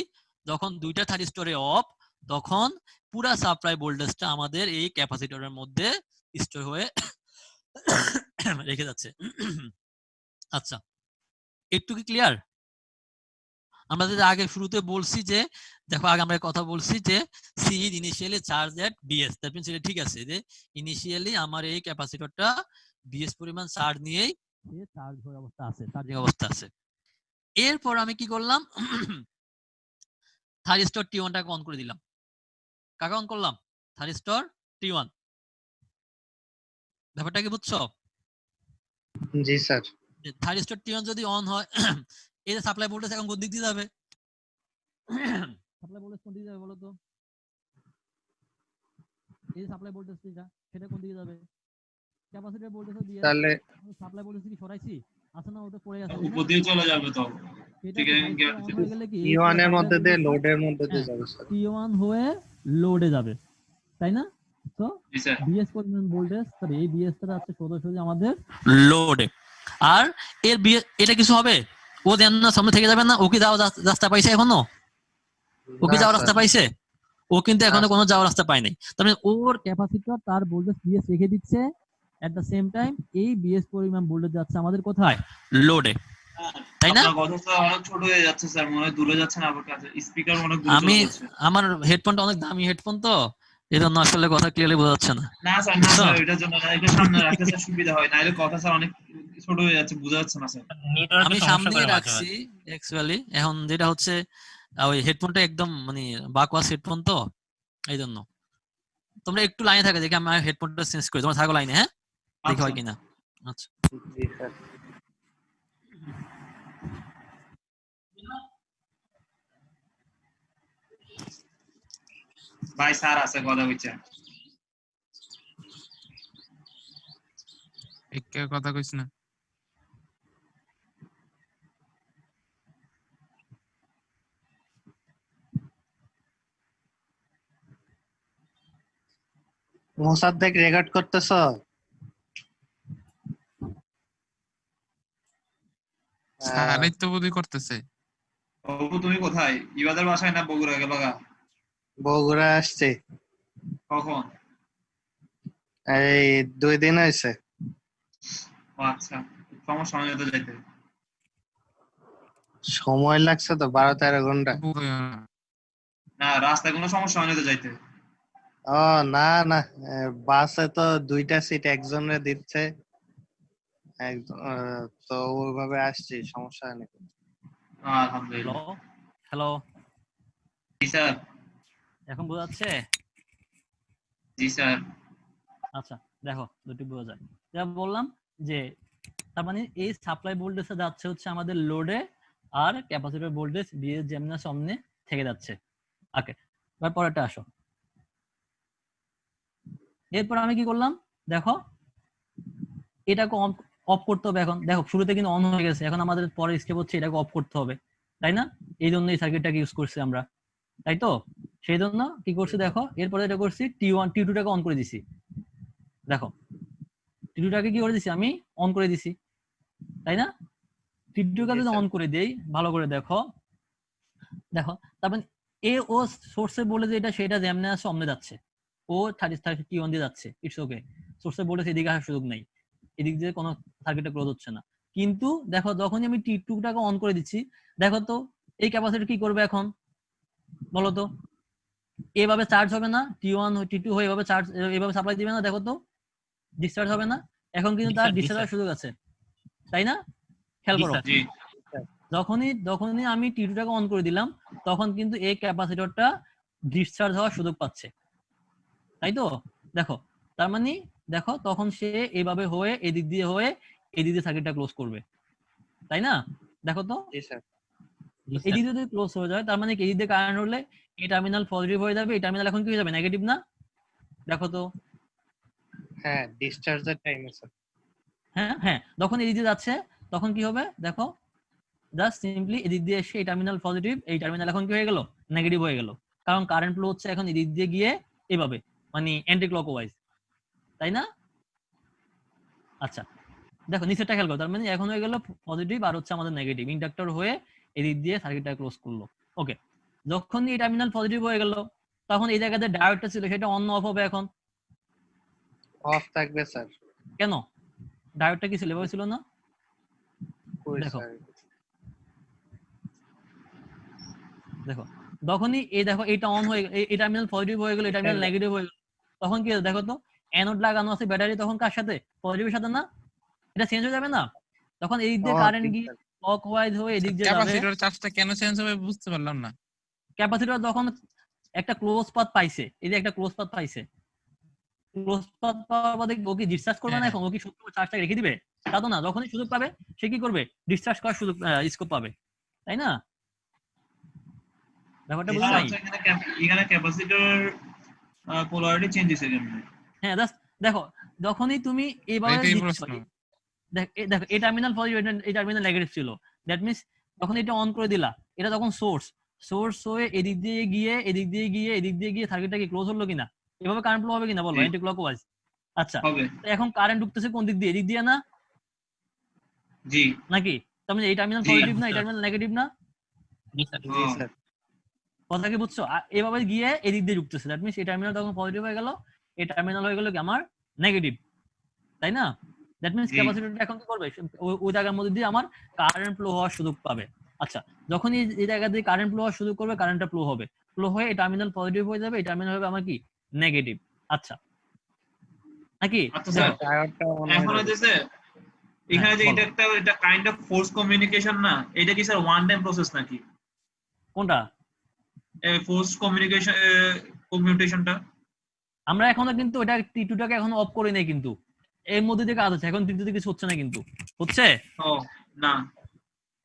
যখন দুইটা থার্টিস্টরে অফ, তখন পুরা সাপ্লাই ভোল্টেজটা আমাদের এই ক্যাপাসিটরের মধ্যে স্টোর হয়ে রেখে যাচ্ছে। আচ্ছা, একটু কি ক্লিয়ার? আমরা যে আগে শুরুতে বলছি যে, দেখো আগে আমরা কথা বলছি যে C is initially charge at BS, that means এটা ঠিক আছে যে ইনিশিয়ালি আমার এই ক্যাপাসিটরটা বিএস পরিমাণ চার্জ নিয়েই সে চার্জ হয়ে অবস্থা আছে, চার্জিং অবস্থা আছে। এরপর আমি কি করলাম, থার্টিস্টর টি ওয়ানটাকে অন করে দিলাম। কাকে অন করলাম? থার্টিস্টর টি ওয়ান। ব্যাপারটা কি বুঝছো? জি স্যার। থার্টিস্টর টি ওয়ান যদি অন হয়, এই যে সাপ্লাই ভোল্টেজ এখন কোন দিক দিয়ে যাবে? সাপ্লাই ভোল্টেজ কোন দিকে যাবে বলো তো? এই যে সাপ্লাই ভোল্টেজ সেটা কোন দিকে যাবে? ক্যাপাসিটর ভোল্টেজও দিয়ে তাহলে সাপ্লাই ভোল্টেজ কি সরাইছি? আছে না, ওটা পড়ে আছে, উপর দিয়ে চলে যাবে তো। সেটা ঠিক কি আছে, থার্টিস্টর অন হয়ে গেলে কি টি এই পুরো ওয়ানের সাপ্লাই মধ্যে দিয়ে ভোল্টেজটা, লোডের মধ্যে দিয়ে হ্যাঁ যাবে স্যার। টি ওয়ান হয়ে লোডে যাবে, তাই না? তো জি স্যার। বিএস পরিমাণ ভোল্টেজ, সরি এই বিএসটা আছে সোজাসুজি আমাদের লোডে। আর এর এটা কিছু হবে? ও দেন না সামনে থেকে যাবে না? ও কি যাওয়ার রাস্তা পাইছে এখনো? ও কি না যাওয়ার স্যার। রাস্তা পাইছে? ও কিন্তু না এখনো কোনো স্যার। যাওয়ার রাস্তা পায় নাই। তার মানে ওর ক্যাপাসিটর তার ভোল্টেজ বিএস রেখে দিচ্ছে, এট দ্য সেম টাইম এই বিএস পরিমাণ ভোল্টেজ যাচ্ছে আমাদের কোথায়? লোডে, তাই না? আপনার কথা স্যার অনেক ছোট হয়ে যাচ্ছে স্যার, মনে হয় দূরে যাচ্ছেন আপনার কাছে, স্পিকার অনেক দূরে আমি চলে যাচ্ছে। আমার হেডফোনটা অনেক দামি হেডফোন তো, এজন্য আসলে কথা ক্লিয়ারলি বোঝা যাচ্ছে না, না স্যার, না বুঝছো? স্যার, এটার জন্য না, এটা সামনে রাখলে স্যার সুবিধা হয়, নাহলে কথা স্যার অনেক ছোট হয়ে যাচ্ছে, বোঝা যাচ্ছে না স্যার। আমি সামনেই রাখছি অ্যাকচুয়ালি, এখন যেটা হচ্ছে ওই হেডফোনটা একদম মানে বাকওয়াস হেডফোন তো, এই জন্য। তোমরা একটু লাইনে থাকে, দেখি আমি হেডফোনটা চেঞ্জ করি, তোমরা থাকো লাইনে, হ্যাঁ দেখি আচ্ছা হয় কিনা। আচ্ছা জি স্যার। ভাই, স্যার আছে কথা বলছে। একে কথা কইছ না। মোসাদ্দেক রেকর্ড করতেছ? স্যারই তো বুদ্ধি করতেছে। বাবু তুমি কোথায়? ইবাদের বাসায় না বগুড়া গেল গা? বগুড়া আসছে। কখন? এই 2 দিন হয়েছে। ও আচ্ছা, সমস্যা হয় না তো যাইতে? সময় লাগছে তো 12-13 ঘন্টা। তবু কইও না। না, রাস্তায় কোনো সমস্যা হয় না তো যাইতে? ও না না, বাসে তো 2টা সিট একজনে দিচ্ছে, তো ওইভাবে আসছি, সমস্যা নেই। হ্যালো আলহামদুলিল্লাহ। হ্যালো, জি স্যার। এখন বোঝা যাচ্ছে? জি স্যার। আচ্ছা দেখো দুটি বোঝা যায়, যা বললাম যে তার মানে এই সাপ্লাই ভোল্টেজটা যাচ্ছে হচ্ছে আমাদের লোডে, আর ক্যাপাসিটর ভোল্টেজ বিএস যেমন সামনে থেকে যাচ্ছে। ওকে, এবার পরেরটা আসো। এরপর আমি কি করলাম, দেখো এটাকে অফ করতে হবে। এখন দেখো শুরুতে কিন্তু অন হয়ে গেছে, এখন আমাদের পরের স্টেপ হচ্ছে এটাকে অফ করতে হবে, তাই না? এই জন্য এই সার্কিটটাকে ইউজ করছি আমরা, তাই তো? সেই জন্য কি করছি দেখো, এরপরে এটা করছি T1 T2 টাকে অন করে দিছি। দেখো T2 টাকে কি করে দিছি আমি, অন করে দিছি, তাই না? T2 কে যদি অন করে দেই, ভালো করে দেখো, দেখো তারপর এ ও সোর্সে বলে যে এটা সেটা যেমনে আছে অমনে যাচ্ছে, ও 30 T1 দিয়ে যাচ্ছে, ইটস ওকে। সোর্সে বলেছে এদিকে আসার সুযোগ নাই, এদিক দিয়ে কোনো সার্কিটে ক্লোজ হচ্ছে না। কিন্তু দেখো যখনই আমি T2 টাকে অন করে দিচ্ছি, দেখো তো এই ক্যাপাসিটর কি করবে এখন, বলো তো? এভাবে চার্জ হবে না, T1 T2 হয়ে এভাবে চার্জ, এভাবে সাপ্লাই দিবে না, দেখো তো ডিসচার্জ হবে না? এখন কিন্তু তার ডিসচার্জ হওয়ার সুযোগ আছে, তাই না? খেয়াল করো, জি যখনই আমি T2 টাকে অন করে দিলাম, তখন কিন্তু এই ক্যাপাসিটরটা ডিসচার্জ হওয়ার সুযোগ পাচ্ছে, তাই তো? দেখো তার মানে দেখো তখন সে এইভাবে হয়ে এদিক দিয়ে হয়ে এদিক দিয়ে সার্কিটটা ক্লোজ করবে, তাই না? দেখো তো জি স্যার। এদিক দিয়ে যদি ক্লোজ হয়ে যায়, তার মানে কি এদিক দিয়ে কারেন্ট হলে এই টার্মিনাল পজিটিভ হয়ে যাবে, এই টার্মিনাল এখন কি হয়ে যাবে, নেগেটিভ না? দেখো তো, হ্যাঁ, ডিসচার্জের টাইমে স্যার। হ্যাঁ হ্যাঁ, যখন এদিক দিয়ে যাচ্ছে তখন কি হবে দেখো, জাস্ট সিম্পলি এদিক দিয়ে এসে এই টার্মিনাল পজিটিভ, এই টার্মিনাল এখন কি হয়ে গেল, নেগেটিভ হয়ে গেল, কারণ কারেন্ট ফ্লো হচ্ছে এখন এদিক দিয়ে গিয়ে এভাবে, মানে অ্যান্টি ক্লকওয়াইজ, তাই না? আচ্ছা দেখো নিচেরটা খেয়াল করো, তার মানে এখন হয়ে গেল পজিটিভ আর হচ্ছে আমাদের নেগেটিভ, ইন্ডাক্টর হয়ে এদিক দিয়ে সার্কিটটা ক্লোজ করলো। ওকে, যখন এই টার্মিনাল পজিটিভ হয়ে গেল, তখন এই জায়গাতে ডায়োডটা ছিল সেটা অন অফ হবে এখন, অফ থাকবে স্যার। কেন? ডায়োডটা কি ছিল, এভাবে ছিল না? কই দেখো স্যার? দেখো যখনই এই দেখো এটা অন হয়ে এই টার্মিনাল পজিটিভ হয়ে গেল, এই টার্মিনাল নেগেটিভ হয়ে গেল, তখন কি হলো দেখো তো, অ্যানোড লাগানো আছে ব্যাটারি, তখন কার সাথে, পজিটিভের সাথে না? এটা চেঞ্জ হয়ে যাবে না? তখন এই দিক দিয়ে কারেন্ট গিয়ে ক্লকওয়াইজ হয়ে এদিক দিয়ে যাবে। ক্যাপাসিটর চার্জটা কেন চেঞ্জ হবে বুঝতে পারলাম না। ক্যাপাসিটর যখন একটা ক্লোজ পাথ পাইছে, এই যে একটা ক্লোজ পাথ পাইছে, ক্লোজ পাথ পাওয়ার পরে ও কি ডিসচার্জ করবে না? হ্যাঁ। এখন ও কি সত্যি চার্জটা রেখে দিবে? তা তো না, যখনই সুযোগ পাবে সে কি করবে, ডিসচার্জ করার সুযোগ স্কোপ পাবে, তাই না? ব্যাপারটা বুঝো নাই? এখানে ক্যাপাসিটর পোলারিটি চেঞ্জ হয়েছে কেমনে? হ্যাঁ জাস্ট দেখো, যখনই তুমি এইভাবে এটাই দিচ্ছ, প্রশ্ন। দেখো এই টার্মিনাল পজিটিভ, এই টার্মিনাল নেগেটিভ ছিল, দ্যাট মিন্স যখন এটা অন করে দিলা, এটা তখন সোর্স হয়ে এদিক দিয়ে গিয়ে এদিক দিয়ে গিয়ে এদিক দিয়ে গিয়ে সার্কিটটা কি ক্লোজ হলো কিনা, এভাবে কারেন্ট ফ্লো হবে কিনা বলো, জি। Anti clockwise. আচ্ছা হবে। তো এখন কারেন্ট ঢুকতেছে কোন দিক দিয়ে, এদিক দিয়ে না? জি নাকি তার মানে এই টার্মিনাল জি পজিটিভ না, এই টার্মিনাল নেগেটিভ না? জি হ্যাঁ। স্যার। কথা কি বুঝছো? এভাবে গিয়ে এদিক দিয়ে ঢুকতেছে, দ্যাট মিন্স এই টার্মিনাল তখন পজিটিভ হয়ে গেল, এই টার্মিনাল হয়ে গেল কি আমার নেগেটিভ, তাই না? দ্যাট মিন্স জি। ক্যাপাসিটরটা এখন কি করবে, ওই জায়গার মধ্যে দিয়ে আমার কারেন্ট ফ্লো হওয়ার সুযোগ পাবে। আচ্ছা যখন এই জায়গা দিয়ে কারেন্ট ফ্লো হওয়ার সুযোগ করবে, কারেন্টটা ফ্লো হয়ে এই টার্মিনাল পজিটিভ হয়ে যাবে, এই টার্মিনাল হবে আমার কি, নেগেটিভ। আচ্ছা নাকি? আচ্ছা স্যার, টায়ারটা অন এখন হয়ে যাবে। হইতেছে এখানে যে বলো। এটা কাইন্ড অফ ফোর্স কমিউনিকেশন না, এটা কি স্যার ওয়ান টাইম প্রসেস নাকি? কোনটা? ফোর্স কমিউনিকেশনটা আমরা এখনো কিন্তু ওটা T2 টাকে এখনো অফ করি নাই, কিন্তু এর মধ্যে দিয়ে কাজ হচ্ছে, এখন T2 তে কিছু হচ্ছে না, কিন্তু হচ্ছে ও না।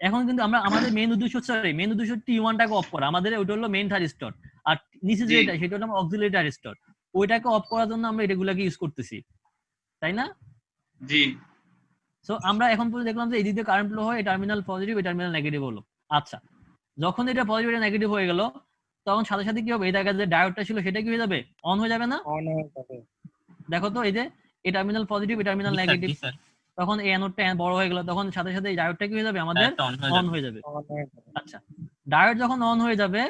এখন কিন্তু আমরা আমাদের মেইন উদ্দেশ্য হচ্ছে মেইন উদ্দেশ্য T1 টাকে অফ করা, আমাদের ওইটা হলো মেইন থাইরিস্টর, আর নিচে জি। যেটা সেটা হলো অক্সিলারি থাইরিস্টর, ওইটাকে অফ করার জন্য আমরা এগুলাকে ইউজ করতেছি, তাই না? জি সো আমরা এখন পর্যন্ত দেখলাম যে এই দিক দিয়ে কারেন্ট ফ্লো হয়, এই টার্মিনাল পজিটিভ, এই টার্মিনাল নেগেটিভ হলো। আচ্ছা যখন এটা পজিটিভ এটা নেগেটিভ হয়ে গেল, তখন সাথে সাথে কি হবে, এই জায়গায় যে ডায়োডটা ছিল সেটা কি হয়ে যাবে, অন হয়ে যাবে না? অন হয়ে যাবে। দেখো তো এই যে এই টার্মিনাল পজিটিভ, এই টার্মিনাল নেগেটিভ, তখন এই অ্যানোডটা বড় হয়ে গেল, তখন সাথে সাথে এই ডায়োডটা কি হয়ে যাবে, আমাদের অন হয়ে যাবে। অন হয়ে যাবে। আচ্ছা ডায়োড যখন অন হয়ে যাবে,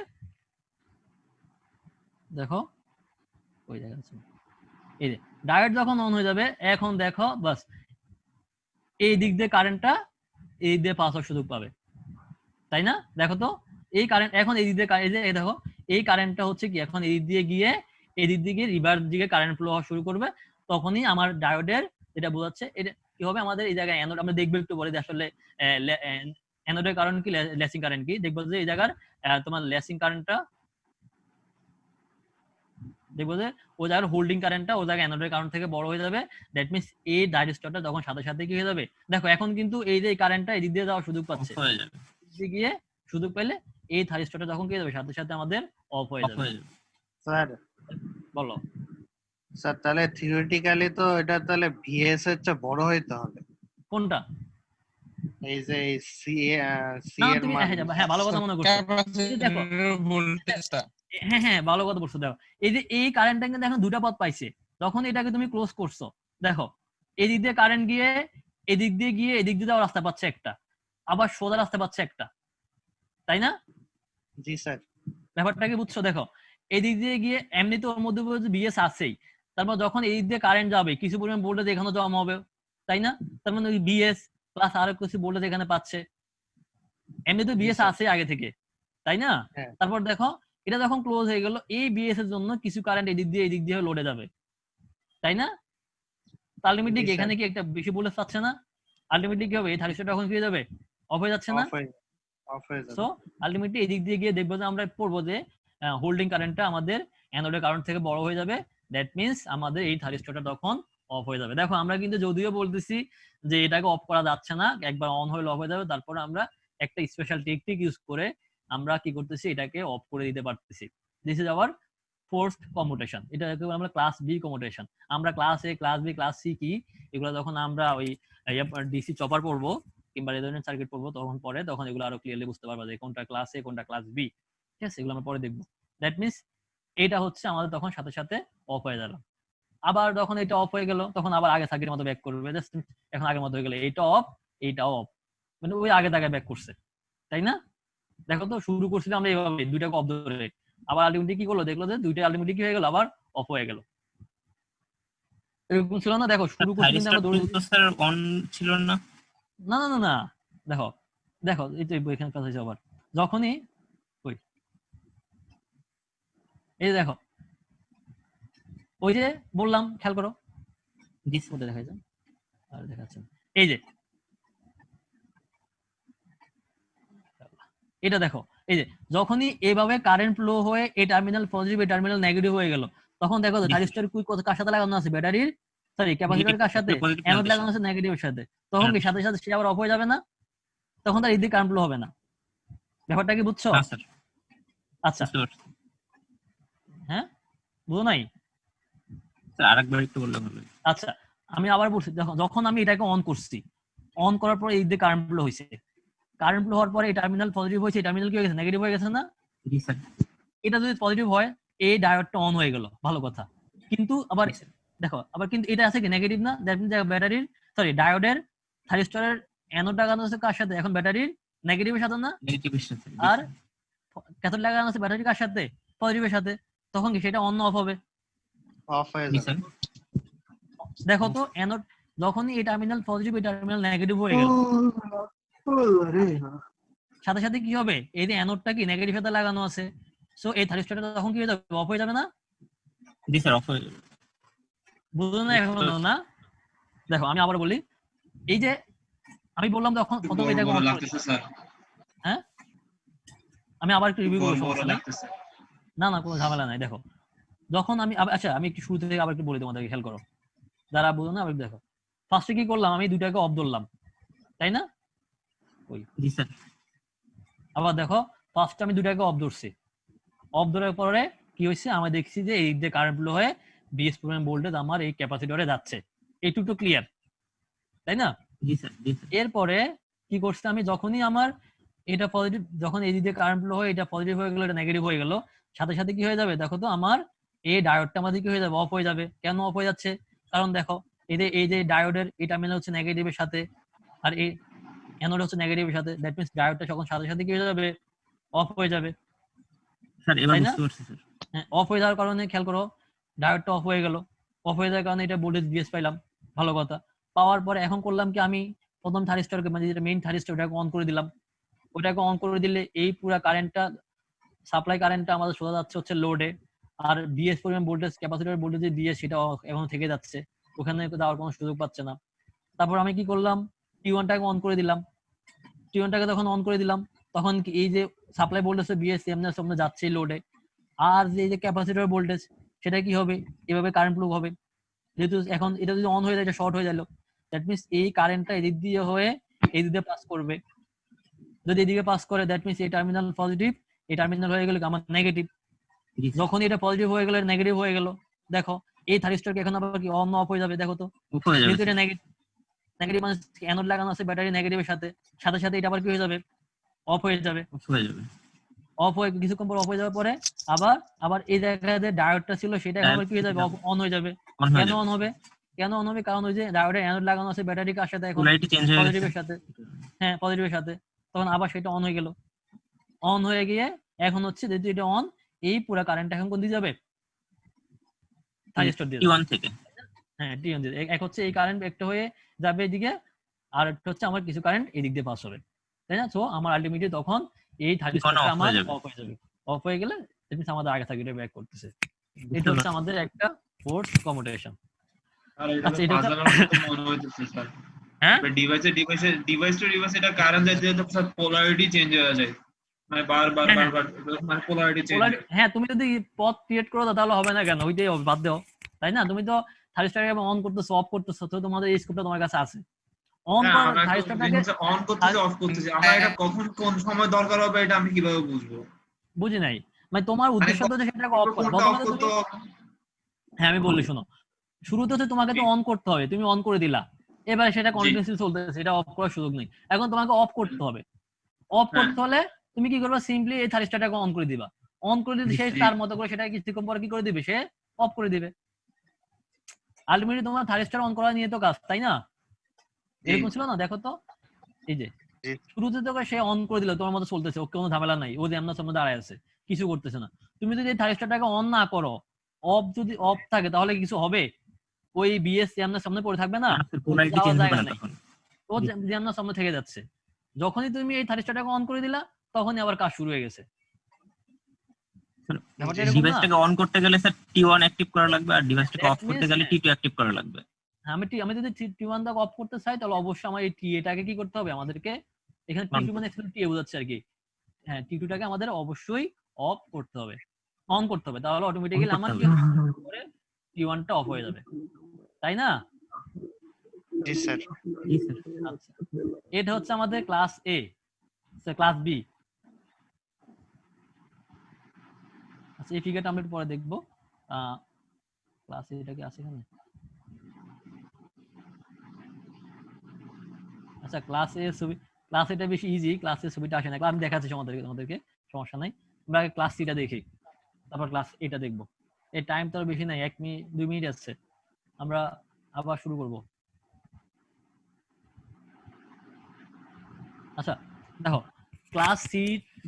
দেখো ওই জায়গা আছে, এই যে ডায়োড যখন অন হয়ে যাবে, এখন দেখো বাস এই দিক দিয়ে কারেন্টটা এই দিয়ে পাস হওয়ার সুযোগ পাবে, তাই না? দেখো তো এই কারেন্ট এখন এই দিক দিয়ে এই যে দেখো এই কারেন্টটা হচ্ছে কি এখন এই দিক দিয়ে গিয়ে এই দিক দিয়ে রিভার্স দিকে কারেন্ট ফ্লো হওয়া শুরু করবে, তখনই আমার ডায়োডের যেটা বোঝাচ্ছে এটা কি হবে, আমাদের এই জায়গায় অ্যানোড আমরা দেখবো একটু পরে যে আসলে অ্যানোডের কারণ কি, লেসিং কারেন্ট কি, দেখবো যে এই জায়গার তোমার লেসিং কারেন্টটা, দেখবো যে ও জায়গার হোল্ডিং কারেন্টটা ও জায়গায় অ্যানোডের কারণ থেকে বড় হয়ে যাবে, দ্যাট মিন্স এই ডায়োডটা তখন সাথে সাথে কি হয়ে যাবে, দেখো এখন কিন্তু এই যে কারেন্টটা এদিক দিয়ে যাওয়ার সুযোগ পাচ্ছে, এদিকে গিয়ে সুযোগ পেলে এই থাইরিস্টরটা তখন কি হয়ে যাবে, সাথে সাথে আমাদের অফ হয়ে যাবে। স্যার বলো। স্যার তাহলে থিওরিটিক্যালি তো এটা তাহলে ভিএস এর চেয়ে বড় হইতে হবে। কোনটা? এই যে সি না এর তুমি মান। হ্যাঁ ভালো কথা মনে করছো। এই যে দেখো ক্যাপাসিটরের ভোল্টেজটা হ্যাঁ ভালো কথা বলছো। দেখো এই যে এই কারেন্টটা কিন্তু এখন দুটা পথ পাইছে, যখন এটাকে তুমি ক্লোজ করছো দেখো এদিক দিয়ে কারেন্ট গিয়ে এদিক দিয়ে গিয়ে এদিক দিয়ে রাস্তা পাচ্ছে একটা, আবার সোজা রাস্তা পাচ্ছে একটা, তাই না? জি স্যার। ব্যাপারটা কি বুঝছো? দেখো এদিক দিয়ে গিয়ে এমনি তো ওর মধ্যে বিএস আছেই, তারপর যখন এদিক দিয়ে কারেন্ট যাবে কিছু পরিমাণ ভোল্টেজ এখানে জমা হবে, তাই না? তার মানে ওই বিএস প্লাস আরো কিছু ভোল্টেজ এখানে পাচ্ছে, এমনি তো জি বিএস স্যার। আছে আগে থেকে, তাই না? হ্যাঁ। তারপর দেখো এটা যখন ক্লোজ হয়ে গেল এই বিএস এর জন্য কিছু কারেন্ট এদিক দিয়ে লোডে যাবে, তাই না? আলটিমেটলি জি স্যার। এখানে কি একটা বেশি ভোল্টেজ পাচ্ছে না? আলটিমেটলি কি হবে, এই থার্টিস্টার তখন কি হয়ে যাবে, অফ হয়ে যাচ্ছে না? অফ হয়ে সো যাবে। আলটিমেটলি এদিক দিয়ে গিয়ে দেখবো যে আমরা পড়বো যে হোল্ডিং কারেন্টটা আমাদের অ্যানোডের কারেন্ট থেকে বড় হয়ে যাবে, দ্যাট মিন্স আমাদের এই থার্টিস্টারটা তখন অফ হয়ে যাবে। দেখো আমরা কিন্তু যদিও বলতেছি যে এটাকে অফ করা যাচ্ছে না, একবার অন হয়ে অফ হয়ে যাবে, তারপর আমরা একটা স্পেশাল টেকনিক ইউজ করে আমরা কি করতেছি, এটাকে অফ করে দিতে পারতেছি। This is our forced commutation, এটা আমরা ক্লাস বি কমিউটেশন। আমরা ক্লাস এ, ক্লাস বি, ক্লাস সি কি এগুলো যখন আমরা ওই ডিসি চপার পড়বো কিংবা রেজোনেন্ট সার্কিট পড়বো তখন এগুলো আরো ক্লিয়ারলি বুঝতে পারবা যে কোনটা ক্লাস এ কোনটা ক্লাস বি। ঠিক আছে, এগুলো আমরা পরে দেখবো। দ্যাট মিন্স এটা হচ্ছে আমাদের তখন সাথে সাথে অফ হয়ে গেল। আবার যখন এটা অফ হয়ে গেল তখন আবার আগে সার্কিটের মতো ব্যাক করবে, জাস্ট এখন আগের মতো হয়ে গেল, এটা অফ এইটাও অফ, মানে ওই আগে তাকে ব্যাক করছে, তাই না? দেখো তো শুরু করছিলাম আমরা এইভাবে দুইটাকে অফ ধরে, আবার আলটিমেটলি কি করলো, দেখলো যে দুইটা আলটিমেটলি কি হয়ে গেল, আবার অফ হয়ে গেল। এরকম ছিল না, দেখো শুরু করছি কিন্তু আমরা দৌড়ে স্যার অন ছিল না। না না না না দেখো দেখো এই তো এখানে কথা হয়েছে আবার যখনই ওই এই দেখো ওই যে বললাম খেয়াল করো কোথায় দেখা যায় আর দেখাচ্ছে এই যে এটা দেখো এই যে যখনই এইভাবে কারেন্ট ফ্লো হয়ে এই টার্মিনাল পজিটিভ এই টার্মিনাল নেগেটিভ হয়ে গেল, তখন দেখো থাইরিস্টর কার সাথে লাগানো আছে, ব্যাটারির সরি ক্যাপাসিটর কার সাথে, অ্যানোড লাগানো আছে নেগেটিভের সাথে, তখন কি সাথে সাথে সে আবার অফ হয়ে যাবে না? তখন তার এদিকে কারেন্ট ফ্লো হবে না। ব্যাপারটা কি বুঝছো? আচ্ছা হ্যাঁ বুঝো নাই? আরেকবার একটু বললে ভালো। আচ্ছা আমি আবার বলছি, দেখো যখন আমি এটাকে অন করছি, অন করার পরে এই দিকে কারেন্ট ফ্লো হয়েছে, কারেন্ট ফ্লো হওয়ার পরে এই টার্মিনাল পজিটিভ হয়েছে, এই টার্মিনাল কি হয়ে গেছে, নেগেটিভ হয়ে গেছে না? জি স্যার। এটা যদি পজিটিভ হয় এই ডায়োডটা অন হয়ে গেল, ভালো কথা। কিন্তু আবার দেখো আবার কিন্তু এটা আছে কি নেগেটিভ না, দ্যাট মিন্স ব্যাটারির সরি ডায়োডের থাইরিস্টরের অ্যানোড লাগানো আছে কার সাথে, এখন ব্যাটারির নেগেটিভের সাথে না, আর ক্যাথোড লাগানো আছে ব্যাটারি কার সাথে, পজিটিভের সাথে, তখন কি সেটা অন অফ হবে? অফ হয়ে যাবে। দেখো তো অ্যানোড যখনই এই টার্মিনাল পজিটিভ এই টার্মিনাল নেগেটিভ হয়ে গেল, সাথে সাথে কি হবে, এই যে অ্যানোডটা কি নেগেটিভ সাথে লাগানো আছে, সো এই থাইরিস্টরটা তখন কি হয়ে যাবে, অফ হয়ে যাবে না? জি স্যার অফ হয়ে যাবে। বুঝলো না এখনো না? দেখো আমি আবার বলি, এই যে আমি বললাম তখন প্রথমে এটাকে অন লাগতেছে স্যার। হ্যাঁ আমি আবার একটু রিভিউ করব, সমস্যা নাই। লাগতেছে। না না কোনো ঝামেলা নাই। দেখো যখন আমি আচ্ছা আমি একটু শুরু থেকে আবার একটু বলি তোমাদেরকে, খেয়াল করো যারা বুঝো না, আবার দেখো ফার্স্টে কি করলাম, আমি দুইটাকে অফ ধরলাম, তাই না? ওই জি স্যার। আবার দেখো ফার্স্টে আমি দুইটাকে অফ ধরছি, অফ ধরার পরে কি হয়েছে, আমি দেখছি যে এই যে কারেন্ট ফ্লো হয়ে বিএস পরিমাণ ভোল্টেজ আমার এই ক্যাপাসিটরে যাচ্ছে, এইটুকু তো ক্লিয়ার, তাই না? জি স্যার। এরপরে কি করছে, আমি যখনই আমার এটা পজিটিভ, যখন এই দিকে কারেন্ট ফ্লো হয়ে এটা পজিটিভ হয়ে গেল এটা নেগেটিভ হয়ে গেল, সাথে সাথে কি হয়ে যাবে, দেখো তো আমার এই ডায়োডটা আমাদের কি হয়ে যাবে, অফ হয়ে যাবে। কেন অফ হয়ে যাচ্ছে? কারণ দেখো এই যে ডায়োডের এই টার্মিনাল হচ্ছে নেগেটিভের সাথে আর এই অ্যানোড হচ্ছে নেগেটিভের সাথে, দ্যাট মিন্স ডায়োডটা যখন সাথে সাথে কি হয়ে যাবে, অফ হয়ে যাবে। স্যার এবার বুঝতে পারছি স্যার। হ্যাঁ অফ হয়ে যাওয়ার কারণে খেয়াল করো ডায়োডটা অফ হয়ে গেল, অফ হয়ে যাওয়ার কারণে এটা ভোল্টেজ বিএস পাইলাম, ভালো কথা। পাওয়ার পরে এখন করলাম কি, আমি প্রথম থাইরিস্টরকে মানে যেটা মেইন থাইরিস্টর ওটাকে অন করে দিলাম, ওটাকে অন করে দিলে এই পুরো কারেন্টটা সাপ্লাই কারেন্টটা আমাদের সোজা যাচ্ছে হচ্ছে লোডে, আর বিএস পরিমাণ ভোল্টেজ ক্যাপাসিটর ভোল্টেজ যে বিএস সেটা এখন থেকে যাচ্ছে, ওখানে যাওয়ার কোনো সুযোগ পাচ্ছে না। তারপর আমি কি করলাম, টি1টাকে অন করে দিলাম, টি1টাকে তখন অন করে দিলাম, তখন কি এই যে সাপ্লাই ভোল্টেজ বিএস এমনি সামনে যাচ্ছে লোডে, আর যে এই যে ক্যাপাসিটর ভোল্টেজ সেটা কি হবে, এভাবে কারেন্ট ফ্লো হবে। যেহেতু এখন এটা যদি অন হয়ে যায় এটা শর্ট হয়ে গেল, দ্যাট মিন্স এই কারেন্টটা এদিক দিয়ে হয়ে এই দিকে পাস করবে, যদি এদিকে পাস করে দ্যাট মিন্স এই টার্মিনাল পজিটিভ, এই টার্মিনাল হয়ে গেল আমার নেগেটিভ, যখন এটা পজিটিভ হয়ে গেল নেগেটিভ হয়ে গেল, দেখো এই থাইরিস্টরকে এখন আবার কি অন অফ হয়ে যাবে দেখো তো, অফ হয়ে যাবে যেহেতু স্যার। এটা নেগেটিভ মানে অ্যানোড লাগানো আছে ব্যাটারি নেগেটিভের সাথে সাথে সাথে এটা আবার কি হয়ে যাবে, অফ হয়ে যাবে। অফ হয়ে যাবে। অফ হয়ে কিছুক্ষণ পর অফ হয়ে যাওয়ার পরে আবার আবার এই জায়গায় যে ডায়োডটা ছিল সেটা এখন আবার কি হয়ে যাবে, অন হয়ে যাবে। অন হয়ে কেন যাবে। অন হবে, কেন অন হবে, কারণ ওই যে ডায়োডে অ্যানোড লাগানো আছে ব্যাটারি কার সাথে এখন, পোলারিটি চেঞ্জ হয়ে গেছে। পজিটিভের সাথে, হ্যাঁ পজিটিভের সাথে, তখন আবার সেটা অন হয়ে গেল। অন হয়ে গিয়ে এখন হচ্ছে যেহেতু এটা অন, এই পুরো কারেন্ট এখন কোন দিয়ে যাবে, থাইরিস্টর দিয়ে যাবে। T1 থেকে। হ্যাঁ টি1 দিয়ে, এক হচ্ছে এই কারেন্ট একটা হয়ে যাবে এদিকে, আর একটা হচ্ছে আমার কিছু কারেন্ট এই দিক দিয়ে পাস হবে, তাই না? সো আমার আলটিমেটলি তখন এই থাইরিস্টরটা off আমার হয়ে যাবে। অফ হয়ে যাবে। অফ হয়ে গেলে দ্যাট মিন্স আমাদের আগে সার্কিটে ব্যাক করতেছে। বুঝতে এটা হচ্ছে পারছি। আমাদের একটা ফোর্স কমিউটেশন। আর এটা আচ্ছা তো এটা হচ্ছে পাজলের মতো মনে হইতেছে স্যার। হ্যাঁ ডিভাইস টু ডিভাইস এটা কারেন্ট যাইতে যাইতে স্যার পোলারিটি চেঞ্জ হয়ে যায়, মানে বারবার হ্যাঁ, বারবার মানে পোলারিটি চেঞ্জ হয়। হ্যাঁ তুমি যদি পথ ক্রিয়েট করো তাহলে হবে না কেন, ওইটাই হবে, বাদ দাও, তাই না? তুমি তো থাইরিস্টরকে অন করতেছো অফ করতেছো, তো তোমাদের এই স্কোপটা তোমার কাছে আছে। অন হ্যাঁ, করার আমরা তো থাইরিস্টরটাকে অন করতেছি অফ করতেছি, আমরা এটা কখন কোন সময় দরকার হবে এটা আমি কিভাবে বুঝবো? বুঝি নাই, মানে তোমার মানে উদ্দেশ্য তো সেটাকে অফ করা, কোনটা অফ প্রথমে তো করতে তুমি, হবে? হ্যাঁ আমি বললি শোনো, শুরুতে হচ্ছে তোমাকে তো অন করতে হবে, তুমি অন করে দিলা, এবারে সেটা জি। কন্টিনিউসলি চলতেছে, এটা অফ করার সুযোগ নেই, এখন তোমাকে অফ করতে হবে। অফ হ্যাঁ। করতে হলে তুমি কি করবে, সিম্পলি এই থাইরিস্টরটাকে অন করে দিবা, অন করে দিলে সে জি। তার মতো করে সেটা কিছুক্ষণ পরে কি করে দিবে, সে অফ করে দিবে। আলটিমেটলি তোমার থাইরিস্টর অন করা নিয়ে তো কাজ, তাই না? জি। এরকম ছিল না, দেখো তো, এই যে জি। শুরুতে তো সে অন করে দিল, তোমার মতো চলতেছে, ওকে কোনো ঝামেলা নাই, ও যে এমন সামনে দাঁড়ায় আছে, কিছু করতেছে না। তুমি যদি এই থাইরিস্টরটাকে অন না করো, অফ যদি অফ থাকে তাহলে কিছু হবে, ওই বিএস জ্যামনার সামনে পড়ে থাকবে না, ওতে পোলারিটি যাওয়ার চেঞ্জ হবে জায়গা না নেই, তখন। ও জ্যামনার সামনে থেকে যাচ্ছে। যখনই তুমি এই থাইরিস্টরটাকে অন করে দিলা তখনই আবার কাজ শুরু হয়ে গেছে, ব্যাপারটা এরকম না? ডিভাইসটাকে অন করতে গেলে স্যার T1 অ্যাক্টিভ করা লাগবে, আর ডিভাইসটাকে দ্যাট অফ করতে মিনস গেলে T2 অ্যাক্টিভ করা লাগবে। আমি যদি টি1 দাগ অফ করতে চাই তাহলে অবশ্যই আমার এই টিএটাকে কি করতে হবে, আমাদেরকে এখানে অন টি2 মানে টিএ বোঝাচ্ছে আর কি, হ্যাঁ টি2টাকে আমাদের অবশ্যই অফ করতে হবে, অন করতে হবে, তাহলে অটোমেটিক্যালি করতে আমার কি হবে। হবে, টি1টা অফ হয়ে যাবে, তাই না? জি স্যার। জি স্যার। আচ্ছা, এটা হচ্ছে আমাদের ক্লাস এ, ক্লাস বি। আচ্ছা এই ফিগারটা আমরা একটু পরে দেখবো, ক্লাস এটা কি আছে এখানে? আচ্ছা ক্লাস এ ছবি, ক্লাস এটা বেশি ইজি, ক্লাস এর ছবিটা আসে না, আমি দেখাচ্ছি তোমাদেরকে সমস্যা নাই। আমরা আগে ক্লাস সিটা দেখি, তারপর ক্লাস এটা দেখবো। এই টাইম তো আর বেশি নাই, 1 মিনিট 2 মিনিট আছে, আমরা আবার শুরু করব। আচ্ছা দেখো, ক্লাস সি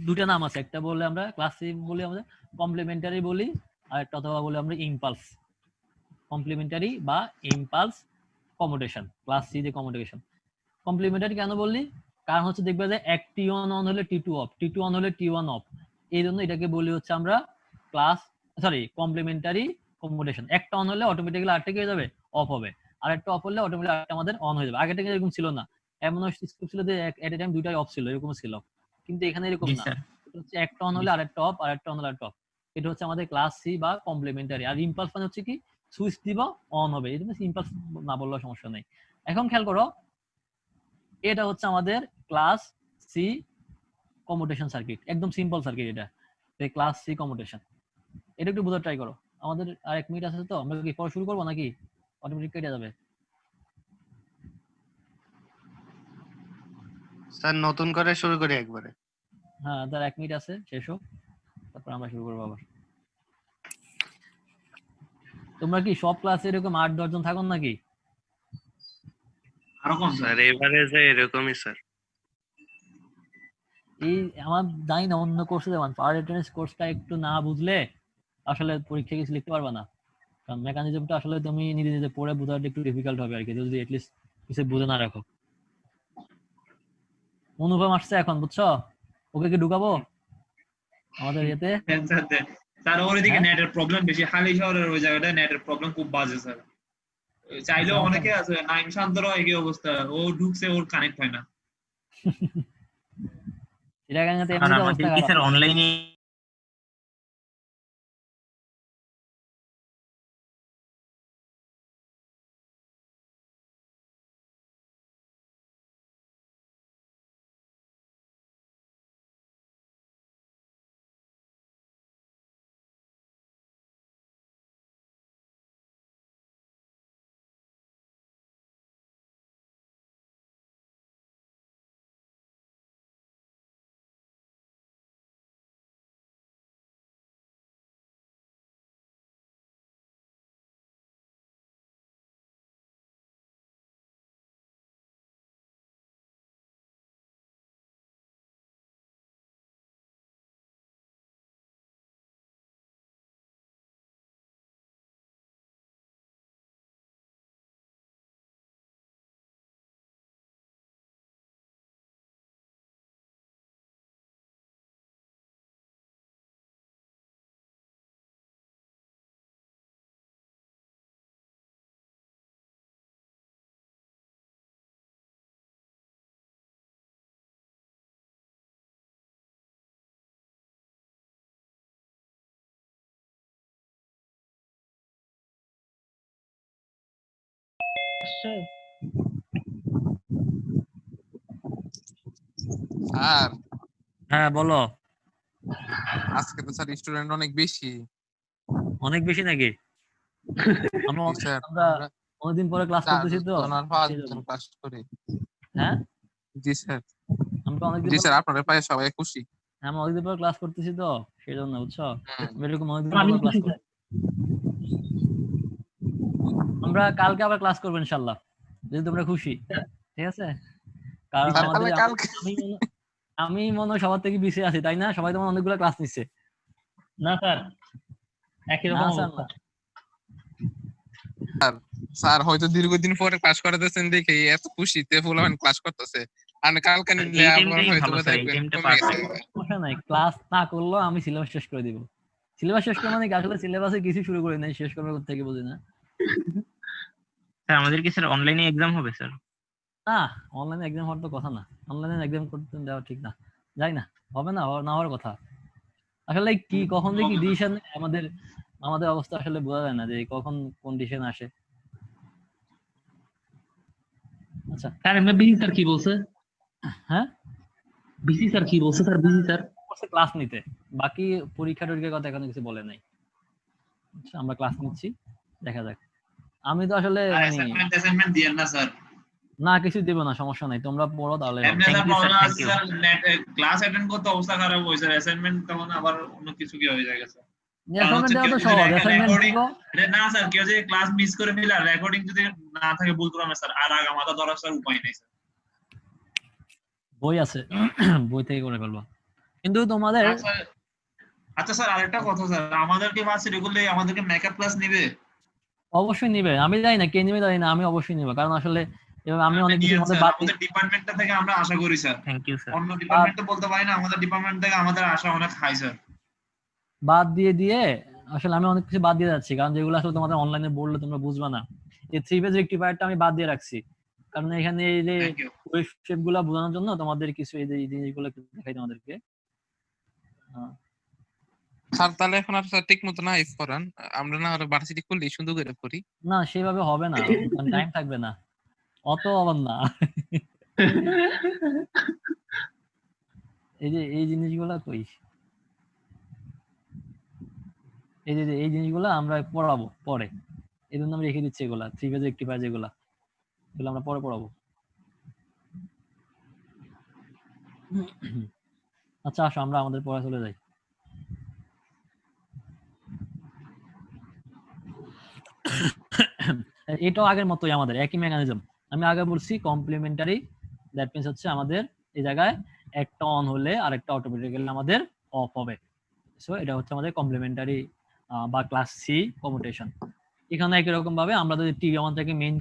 দুটা নাম আছে, একটা বলে আমরা ক্লাস সি বলি আমাদের কমপ্লিমেন্টারি বলি, আর একটা অথবা বলি আমরা ইম্পালস, কমপ্লিমেন্টারি বা ইম্পালস কমিউটেশন, ক্লাস সি যে কমিউটেশন। কমপ্লিমেন্টারি কেন বললি, কারণ হচ্ছে দেখবে যে এক টি1 অন হলে টি2 অফ, টি2 অন হলে টি1 অফ, এই জন্য এটাকে বলি হচ্ছে আমরা ক্লাস কমপ্লিমেন্টারি কমিউটেশন। একটা অন হলে অটোমেটিক্যালি আরেকটা কি হয়ে যাবে, অফ হবে, আর একটা অফ হলে অটোমেটিক্যালি আরেকটা আমাদের অন হয়ে যাবে। আগেটা এরকম ছিল না, এমন স্কোপ ছিল যে এট এ টাইম দুইটাই অফ ছিল, এরকম ছিল, কিন্তু এখানে এরকম জি না, স্যার। এটা হচ্ছে একটা অন হলে আরেকটা অফ, আর একটা অন হলে আরেকটা অফ। এটা হচ্ছে আমাদের ক্লাস সি বা কমপ্লিমেন্টারি। আর ইম্পালস মানে হচ্ছে কি, সুইচ দিব অন হবে, এই জন্য ইম্পালস না বললেও সমস্যা নেই। এখন খেয়াল করো, এটা হচ্ছে আমাদের ক্লাস সি কমিউটেশন সার্কিট, একদম সিম্পল সার্কিট এটা, ক্লাস সি কমিউটেশন। এটা একটু বোঝার ট্রাই করো। আমাদের আর 1 মিনিট আছে, তো আমরা কি পড়া শুরু করবো নাকি অটোমেটিক কেটে যাবে? স্যার নতুন করে শুরু করি একবারে। হ্যাঁ তার 1 মিনিট আছে, শেষ হোক, তারপর আমরা শুরু করবো আবার। তোমরা কি সব ক্লাসে এরকম 8-10 জন থাকো নাকি? আরো কম স্যার। স্যার এবারে যে এরকমই স্যার। এই আমার জানি না অন্য কোর্সে যেমন পাওয়ার অ্যাটেন্ডেন্স কোর্সটা একটু না বুঝলে আসলে পরীক্ষায় কিছু লিখতে পারবা না, কারণ মেকানিজমটা আসলে তুমি নিজে নিজে পড়ে বোঝাটা একটু ডিফিকাল্ট হবে আর কি, যদি এটলিস্ট কিছু বুঝে না রাখো। অনুপম আসছে এখন, বুঝছো? ওকে কি ঢুকাবো আমাদের ইয়েতে? স্যার ওর এদিকে হ্যাঁ নেটের প্রবলেম বেশি, হালি শহরের ওই জায়গাটায় নেটের প্রবলেম খুব বাজে স্যার। চাইলেও সমস্যা অনেকে নেই। আছে, নাইম শান্তর একই অবস্থা, ও ঢুকছে ওর কানেক্ট হয় না। এটা তো আর এমনিতে আমাদের অবস্থা কি খারাপ। স্যার অনলাইনে আসছে? স্যার হ্যাঁ বলো। আজকে তো স্যার স্টুডেন্ট অনেক বেশি। অনেক বেশি নাকি? আমরা জি স্যার, আমরা আমরা অনেকদিন পরে ক্লাস করতেছি তো 4 জন আর সেই 5 জন জন্য। ক্লাস করি। হ্যাঁ জি স্যার। আমরা অনেকদিন জি পর স্যার, আপনাদের পায়ে সবাই খুশি। আমরা অনেকদিন পর ক্লাস করতেছি তো সেই জন্য, বুঝছো? হুম। আমরা এরকম অনেকদিন আমি পর ক্লাস খুশি করি। স্যার। আমরা কালকে আবার ক্লাস করবো ইনশাল্লাহ, যদি তোমরা খুশি। ঠিক আছে? কারণ স্যার আমাদের তাহলে কালকে আমি মনে হয় সবার থেকে পিছিয়ে আছি, তাই না? সবাই তোমার অনেকগুলো ক্লাস নিচ্ছে। না স্যার, একই না রকম স্যার অবস্থা। না, স্যার হয়তো দীর্ঘদিন পরে ক্লাস করাতেছেন দেখে এত খুশিতে ফুলান ক্লাস করতেছে। আর কালকে নিলে এই আবার টাইমটাই হয়তো ভালো বা স্যার, এই দেখবেন টাইমটা কমে গেছে। পারফেক্ট। সমস্যা নাই। ক্লাস না করলেও আমি সিলেবাস শেষ করে দিব। সিলেবাস শেষ করে মানে কি, আসলে সিলেবাসে কিছু শুরু করি নাই, শেষ করবো থেকে বুঝি না। স্যার আমাদের কি স্যার অনলাইনে এক্সাম হবে স্যার? না, অনলাইনে এক্সাম হওয়ার তো কথা না। অনলাইনে এক্সাম করতে দেওয়া ঠিক না। যাই না, হবে না, না হওয়ার কথা। আসলে কি কখন দেখি ডিসিশন আমাদের আমাদের অবস্থা আসলে বোঝা যায় না যে কখন কোন ডিসিশন আসে। আচ্ছা, স্যার এমনি বিসি স্যার কি বলছে? হ্যাঁ বিসি স্যার কি বলছে স্যার? বিসি স্যার ক্লাস নিতে, বাকি পরীক্ষা টরীক্ষার কথা এখনো কিছু বলে নাই। আচ্ছা, আমরা ক্লাস নিচ্ছি, দেখা যাক। আমি তো আসলে আর মানে অ্যাসাইনমেন্ট দিয়েন না স্যার। না, কিছু দেবো না, সমস্যা নাই, তোমরা পড়ো তাহলে হবে। এমনি Thank sir you, sir, problem thank আছে you. Sir, net class attend করতে অবস্থা খারাপ হয়েছে, অ্যাসাইনমেন্ট তখন আবার অন্য কিছু কি হয়ে যায় স্যার। কারণ অ্যাসাইনমেন্ট হচ্ছে দেওয়া কেউ তো যদি সহজ, অ্যাসাইনমেন্ট রেকর্ডিং দিবো। না স্যার, কেউ যদি ক্লাস মিস করে ফেলে আর রেকর্ডিং যদি না থাকে ভুল করে স্যার, আর আগা মাথা ধরা স্যার উপায় নেই স্যার। বই আছে, বই থেকে করে ফেলবো। কিন্তু তোমাদের আচ্ছা আচ্ছা স্যার, আরেকটা কথা স্যার, আমাদেরকে ভার্সিটি গুলো আমাদেরকে মেকআপ ক্লাস নিবে? অবশ্যই নিবে, আমি জানি না কে নিবে জানি না, আমি অবশ্যই নিবো, কারণ আসলে এবার আমি আপনি অনেক কিছু নিয়েন আমাদের স্যার, বাদ আমাদের ডিপার্টমেন্টটা থেকে আমরা আশা করি স্যার। Thank you sir. অন্য ডিপার্টমেন্ট তো বলতে পারি না, আমাদের ডিপার্টমেন্ট থেকে আমাদের আশা অনেক হাই স্যার। বাদ দিয়ে আসলে আমি অনেক কিছু বাদ দিয়ে যাচ্ছি, কারণ যেগুলো আসলে তোমাদের অনলাইনে বললে তোমরা বুঝবা না। এই 3 পেজ রেক্টিফায়ারটা আমি বাদ দিয়ে রাখছি, কারণ এখানে এই যে থ্যাংক ইউ। ওয়েভ শেপ গুলা বোঝানোর জন্য তোমাদের কিছু এই যে এই জিনিসগুলো দেখাই তোমাদেরকে। স্যার তাহলে এখন আর স্যার ঠিক মতো না ইফ করান, আমরা না আর ভার্সিটি করলেই সুন্দর করে করি। না, সেভাবে হবে না, কারণ টাইম থাকবে না, অত আবার না। এই যে এই জিনিসগুলা কই, এই যে এই জিনিসগুলো আমরা পড়াবো পরে, এই জন্য আমি রেখে দিচ্ছি এগুলা 3 পেজ রেক্টিফায়ার যেগুলা, এগুলো আমরা পরে পড়াবো। আচ্ছা আসো আমরা আমাদের পড়া চলে যাই। এটাও আগের মতোই, আমাদের একই মেকানিজম। আমি আগে বলছি কমপ্লিমেন্টারি, দ্যাট মিন্স হচ্ছে আমাদের এই জায়গায় একটা অন হলে আরেকটা অটোমেটিক্যালি আমাদের অফ হবে। সো এটা হচ্ছে আমাদের কমপ্লিমেন্টারি বা ক্লাস সি কমিউটেশন। এখানে একই রকম ভাবে আমরা যদি টি1 থেকে মেইন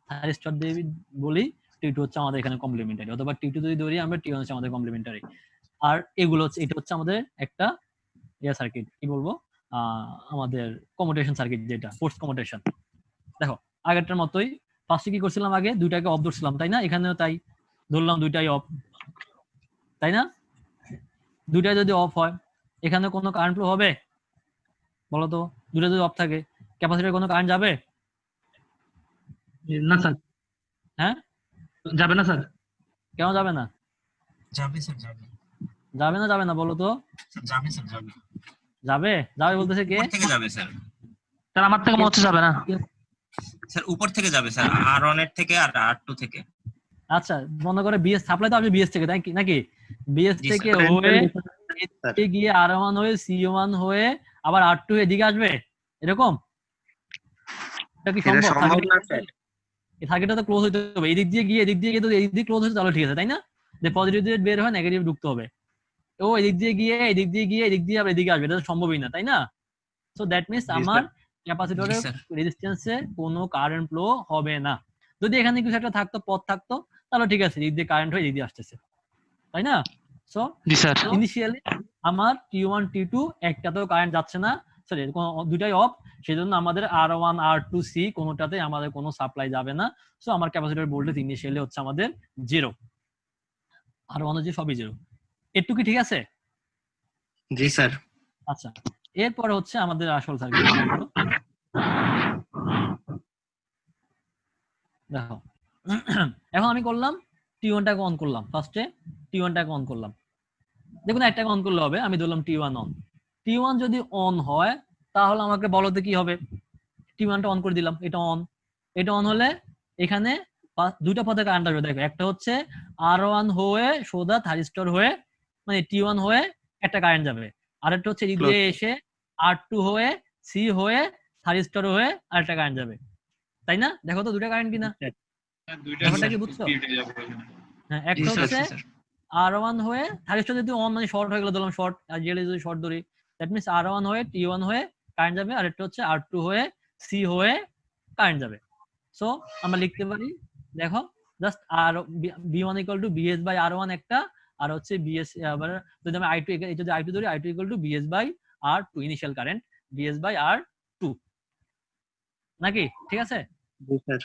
থাইরিস্টর দিয়ে বলি, টি2 হচ্ছে আমাদের এখানে কমপ্লিমেন্টারি, অথবা টি2 যদি ধরি আমরা, টি1 হচ্ছে আমাদের কমপ্লিমেন্টারি। আর এগুলো হচ্ছে, এটা হচ্ছে আমাদের একটা সার্কিট, কি বলবো, আমাদের কমিউটেশন সার্কিট, যেটা ফোর্স কমিউটেশন। দেখো আগেরটার মতোই, ফার্স্টে কি করছিলাম, আগে দুইটাকে অফ ধরছিলাম, তাই না? এখানেও তাই ধরলাম, দুইটাই অফ, তাই না? দুইটাই যদি অফ হয়, এখানে কোনো কারেন্ট ফ্লো হবে বলো তো? দুইটা যদি অফ থাকে, ক্যাপাসিটরে কোনো কারেন্ট যাবে? না স্যার, হ্যাঁ, যাবে না স্যার। কেন যাবে না? যাবে স্যার, যাবে। যাবে না, যাবে না বলো তো? যাবে স্যার, যাবে। যাবে, যাবে বলতেছে কে? উপর থেকে যাবে স্যার। স্যার আমার থেকে মনে হচ্ছে যাবে না। স্যার উপর থেকে যাবে স্যার, R1 এর থেকে আর R2 থেকে। আচ্ছা, মনে করে বিএস সাপ্লাই তো আসবে বিএস থেকে, তাই কি নাকি? বিএস জি, থেকে স্যার। হয়ে এদিকে গিয়ে R1 হয়ে C1 হয়ে আবার R2 এদিকে আসবে, এরকম? এটা কি এটা সম্ভব? সম্ভব না স্যার। এই সার্কিটটা তো ক্লোজ হইতে হবে, এদিক দিয়ে গিয়ে তো এদিক দিয়ে ক্লোজ হচ্ছে, তাহলে ঠিক আছে, তাই না? যে পজিটিভ দিয়ে বের হয় নেগেটিভ ঢুকতে হবে, ও এদিক দিয়ে গিয়ে এদিক দিয়ে আবার এদিকে আসবে, এটা তো সম্ভবই না, তাই না? সো দ্যাট মিন্স জি, আমার স্যার। ক্যাপাসিটরের জি, স্যার। রেজিস্ট্যান্সে কোনো কারেন্ট ফ্লো হবে না। যদি এখানে কিছু একটা থাকতো, পথ থাকতো, তাহলে ঠিক আছে, এদিক দিয়ে কারেন্ট হয়ে এদিক দিয়ে আসতেছে, তাই না? সো জি স্যার। ইনিশিয়ালি আমার টি1 টি2 একটাতেও কারেন্ট যাচ্ছে না, সরি দুটাই অফ, সেজন্য আমাদের R1 R2 C কোনোটাতে আমাদের কোনো সাপ্লাই যাবে না। সো আমার ক্যাপাসিটর ভোল্টেজ ইনিশিয়ালি হচ্ছে আমাদের 0, R1 হচ্ছে সবই 0। একটু কি ঠিক আছে? জি স্যার। আচ্ছা, এরপরে হচ্ছে আমাদের আসল সার্কিট। দেখো এখন আমি করলাম T1 টাকে অন করলাম, ফার্স্টে T1 টাকে অন করলাম, দেখুন একটাকে অন করলে হবে, আমি ধরলাম T1 অন। T1 যদি অন হয় তাহলে আমাকে বলো তো কি হবে। T1 টা অন করে দিলাম, এটা অন। এটা অন হলে এখানে দুইটা পথে কারেন্ট আসবে, দেখো একটা হচ্ছে R1 হয়ে সোজা থাইরিস্টর হয়ে মানে T1 হয়ে একটা কারেন্ট যাবে, আর একটা হচ্ছে এদিক দিয়ে এসে R2 হয়ে সি হয়ে থাইরিস্টর হয়ে আরেকটা কারেন্ট যাবে, তাই না? দেখো তো দুটা কারেন্ট কিনা, দুইটা ব্যাপারটা কি বুঝছো? create হয়ে যাবে ওখানে। হ্যাঁ, একটা হচ্ছে R1 হয়ে থাইরিস্টর যদি অন মানে শর্ট হয়ে গেল, ধরলাম শর্ট, আর জেলে যদি শর্ট ধরি, দ্যাট মিনস R1 হয়ে T1 হয়ে কারেন্ট যাবে, আর একটা হচ্ছে R2 হয়ে সি হয়ে কারেন্ট যাবে। সো আমরা লিখতে পারি, দেখো জাস্ট আর B1 equal to BS by R1 একটা, আর হচ্ছে BS আবার যদি আমি I2 যদি I2 ধরি, I2 equal to BS by R2 initial current BS by R2, নাকি? ঠিক আছে। জি স্যার।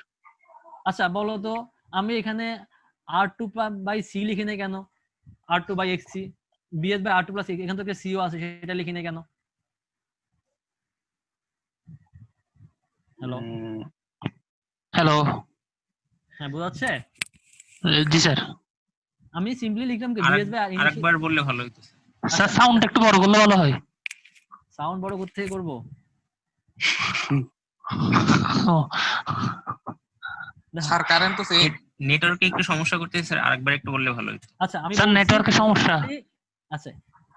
আচ্ছা বলো তো আমি এখানে R2 বাই সি লিখি না কেন? R2 by XC, BS by R2 plus এখান থেকে সিও আছে সেটা লিখি না কেন? হ্যালো, হ্যালো, হ্যাঁ বোঝাচ্ছে? জি স্যার। আমি সিম্পলি লিখলাম কি BS বাই আরেকবার বললে ভালো হতো। স্যার সাউন্ড একটু বড় করলে ভালো হয়। সাউন্ড বড় করতে করব। ও, স্যার কারেন্ট তো সেই নেটওয়ার্কে একটু সমস্যা করতেছে স্যার, আরেকবার একটু বললে ভালো হতো। আচ্ছা আমি স্যার বলছি, নেটওয়ার্কের সমস্যা। আচ্ছা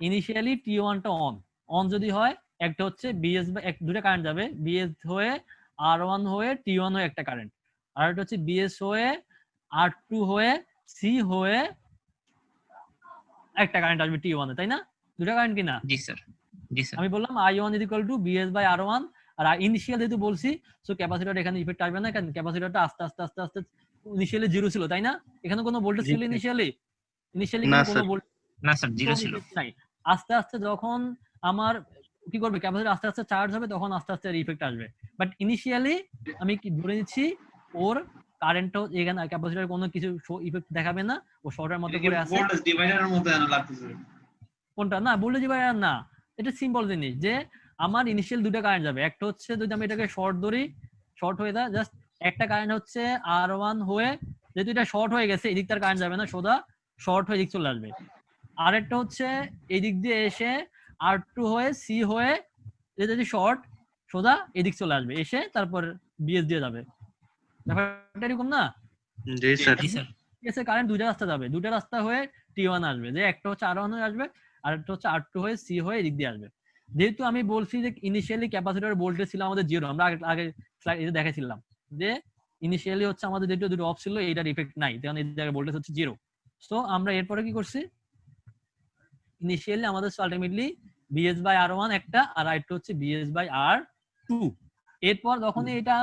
ইনিশিয়ালি T1 টা অন, অন যদি হয় একটা হচ্ছে BS বাই দুটো কারেন্ট যাবে, BS হয়ে R1 হয়ে T1 হয়ে একটা কারেন্ট, আর একটা হচ্ছে BS হয়ে R2 হয়ে সি হয়ে একটা কারেন্ট আসবে T1 এ, তাই না? দুটো কারেন্ট কিনা? জি স্যার, জি স্যার। আমি বললাম I1 is equal to BS by R1, আর ইনিশিয়াল যেহেতু বলছি সো ক্যাপাসিটর এখানে ইফেক্ট আসবে না, কারণ ক্যাপাসিটরটা আস্তে আস্তে আস্তে আস্তে ইনিশিয়ালি জিরো ছিল, তাই না? এখানে কোনো ভোল্টেজ ছিল ইনিশিয়ালি? ইনিশিয়ালি না কোনো স্যার। ভোল্টেজ না স্যার, জিরো ছিল। নাই। আস্তে আস্তে যখন আমার কি করবে, ক্যাপাসিটর আস্তে আস্তে চার্জ হবে, তখন আস্তে আস্তে ইফেক্ট আসবে। বাট ইনিশিয়ালি আমি কি ধরে নিচ্ছি ওর কারেন্টও এখানে ক্যাপাসিটর কোনো কিছু ইফেক্ট দেখাবে না, ও শর্টের মতো করে আছে। ভোল্টেজ ডিভাইডারের মতো এনা লাগতেছে। কোনটা? না ভোল্টেজ ডিভাইডার না, এটা সিম্পল জিনিস যে আমার ইনিশিয়াল দুটো কারেন্ট যাবে, একটা হচ্ছে যদি আমি এটাকে শর্ট ধরি, শর্ট হয়ে যায় জাস্ট একটা কারেন্ট হচ্ছে R1 হয়ে, যেহেতু এটা শর্ট হয়ে গেছে এদিক তার কারেন্ট যাবে না, সোজা শর্ট হয়ে এদিক চলে আসবে। আরেকটা হচ্ছে এদিক দিয়ে এসে R2 হয়ে সি হয়ে যদি শর্ট সোজা এদিক চলে আসবে, এসে তারপর BS দিয়ে যাবে। ব্যাপারটা এরকম না? জি স্যার। জি স্যার, BS এর কারেন্ট দুইটা রাস্তা যাবে, দুইটা রাস্তা হয়ে T1 আসবে, যে একটা হচ্ছে R1 হয়ে আসবে, আর একটা হচ্ছে R2 হয়ে সি হয়ে এদিক দিয়ে আসবে। যেহেতু আমি বলছি যে ইনিশিয়ালি ক্যাপাসিটর ভোল্টেজ ছিল আমাদের জিরো, আমরা আগে স্লাইডে দেখাইছিলাম যে ইনিশিয়ালি হচ্ছে আমাদের যেটা দুটো অফ ছিল এটার ইফেক্ট নাই, কারণ এই জায়গায় ভোল্টেজ হচ্ছে জিরো। সো আমরা এরপরে কি করছি, ইনিশিয়ালি আমাদের আলটিমেটলি BS বাই R1 একটা, আর I2 হচ্ছে BS বাই R2। এরপর যখন এটা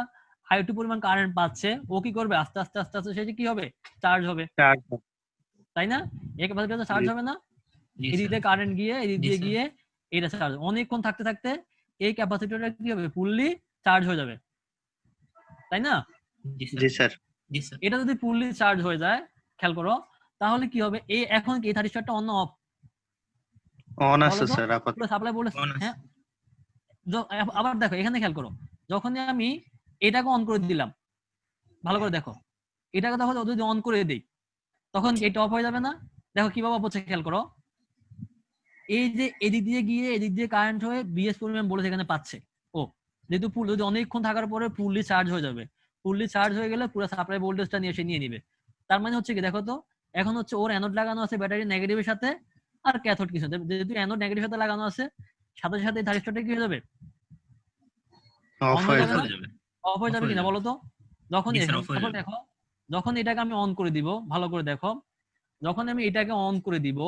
I2 পরিমাণ কারেন্ট পাচ্ছে, ও কি করবে, আস্তে আস্তে আস্তে আস্তে সেটা কি হবে, চার্জ হবে, তাই না? এই ক্যাপাসিটরটা চার্জ হবে না, জি এদিক স্যার, দিয়ে কারেন্ট গিয়ে এদিক জি দিয়ে স্যার। গিয়ে এটা চার্জ, অনেকক্ষণ থাকতে থাকতে এই ক্যাপাসিটরটা কি হবে, ফুললি চার্জ হয়ে যাবে, তাই না? জি জি স্যার, স্যার। জি স্যার। এটা যদি ফুললি চার্জ হয়ে যায়, খেয়াল করো তাহলে কি হবে, এই এখন কি এই থার্টিস্টারটা অন অফ? অন আছে স্যার আপাতত। পুরো সাপ্লাই ভোল্টেজ, On আছে। হ্যাঁ। আবার দেখো এখানে খেয়াল করো, যখনই আমি এটাকে অন করে দিলাম, ভালো করে দেখো, এটাকে তখন যদি অন করে দিই তখন এটা অফ হয়ে যাবে না? দেখো কিভাবে অফ হচ্ছে, খেয়াল করো, এই যে এদিক দিয়ে গিয়ে এদিক দিয়ে কারেন্ট হয়ে BS পরিমাণ ভোল্টেজ এখানে পাচ্ছে, ও যেহেতু পুল যদি অনেকক্ষণ থাকার পরে ফুললি চার্জ হয়ে যাবে, ফুললি চার্জ হয়ে গেলে পুরো সাপ্লাই ভোল্টেজটা নিয়ে এসে নিয়ে নিবে। তার মানে হচ্ছে কি, দেখো তো এখন হচ্ছে ওর অ্যানোড লাগানো আছে ব্যাটারি নেগেটিভের সাথে, আর ক্যাথোড কিছু না। যেহেতু অ্যানোড নেগেটিভের সাথে লাগানো আছে, সাথে সাথে থার্টিস্টারটা কি হয়ে যাবে, অফ অন হয়ে হয়ে যাবে যাবে। না? অফ হয়ে যাবে কিনা বলো তো? যখন জি স্যার, off হয়ে তারপর যাবে। দেখো, যখন এটাকে আমি অন করে দিব, ভালো করে দেখো, যখন আমি এটাকে অন করে দিব,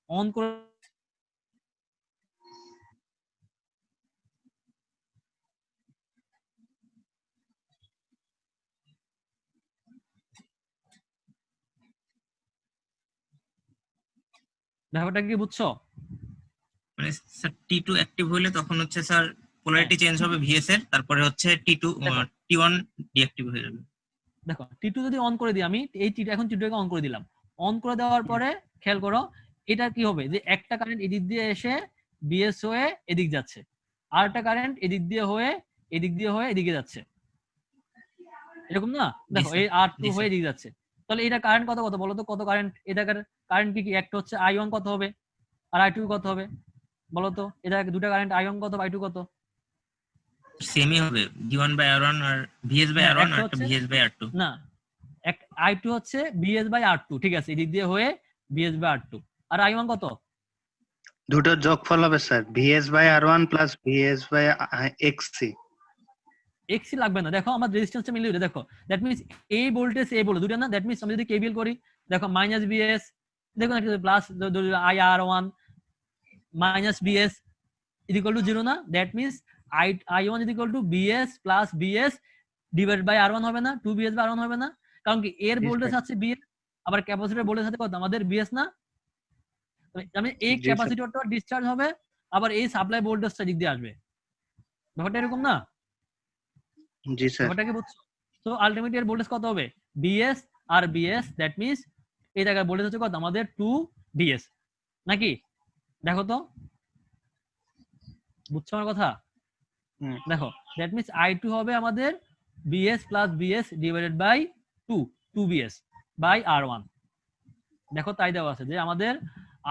অন করে ব্যাপারটা কি বুঝছো? মানে স্যার T2 অ্যাক্টিভ হলে তখন হচ্ছে স্যার পোলারিটি চেঞ্জ হবে VS এর, তারপরে হচ্ছে T2 দেখো। T1 ডিঅ্যাক্টিভ হয়ে যাবে। দেখো T2 যদি অন করে দিই আমি, এই T2 এখন T2 কে অন করে দিলাম, অন করে দেওয়ার পরে খেয়াল করো এটা কি হবে, যে একটা কারেন্ট এদিক দিয়ে এসে BS হয়ে এদিক যাচ্ছে, আর একটা কারেন্ট এদিক দিয়ে হয়ে এদিকে যাচ্ছে, এরকম না, দেখো sir. এই R2 জি, হয়ে sir. দিয়ে যাচ্ছে। তাহলে এটা কারেন্ট কত কত বলো তো, কত কারেন্ট? এটা কারেন্ট কি একটা হচ্ছে I1 কত হবে আর I2 কত হবে বলো তো? এটা দুটো কারেন্ট I1 কত I2 কত? সেমই হবে, V1 by R1 R VS by হ্যাঁ, R1 একটা আর একটা হচ্ছে VS বাই R2। না, এক I2 হচ্ছে BS বাই R2, ঠিক আছে, এদিক দিয়ে হয়ে BS by R2। R I1 কত? দুটোর যোগফল হবে sir VS by R one plus VS by XC. XC লাগবে না, দেখো আমার রেজিস্ট্যান্সটা মিলিয়ে দিলে দেখো, দ্যাট মিন্স এই ভোল্টেজ এই ভোল্টেজ দুটো না, দ্যাট মিন্স আমি যদি কেবিএল করি দেখো মাইনাস বিএস, দেখো না plus IR1 minus BS equal to 0 না, that means I1 equal to BS plus BS divide by R1 হবে না, 2BS বাই R1 হবে না, কারণ কি এর জি, ভোল্টেজ স্যার। আছে BS, আবার ক্যাপাসিটর ভোল্টেজ আছে কত আমাদের BS না, আমি এই জি, স্যার। ক্যাপাসিটরটা ডিসচার্জ হবে, আবার এই সাপ্লাই ভোল্টেজটা দিক দিয়ে আসবে, ব্যাপারটা এরকম না? জি স্যার। ব্যাপারটা কি বুঝছো? তো আলটিমেটলি এর ভোল্টেজ কত হবে? BS আর BS, দ্যাট মিন্স এই জায়গায় ভোল্টেজ হচ্ছে কত আমাদের 2BS নাকি? দেখো তো, বুঝছো আমার কথা? হুম। দেখো দ্যাট মিন্স I2 হবে আমাদের BS plus BS divided by 2BS by R1। দেখো তাই দেওয়া আছে যে আমাদের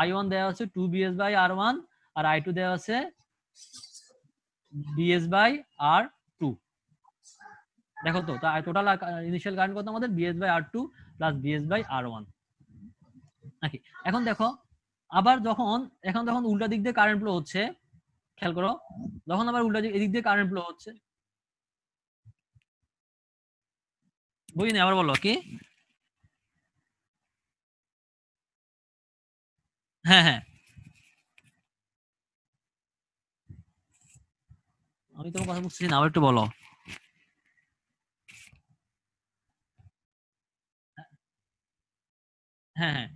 I1 দেওয়া আছে 2BS by R1 R I2 দেওয়া আছে BS বাই R2। দেখো তো টোটাল ইনিশিয়াল কারেন্ট কত আমাদের? BS by R2 plus BS by R1 নাকি? এখন দেখো আবার যখন উল্টা দিক দিয়ে কারেন্ট ফ্লো হচ্ছে, খেয়াল করো, যখন আবার উল্টা এদিক দিয়ে কারেন্ট ফ্লো হচ্ছে, বুঝিনি, আবার বলো কি? হ্যাঁ হ্যাঁ, আমি তোমার কথা বুঝতেছি না, আবার একটু বলো। হ্যাঁ হ্যাঁ,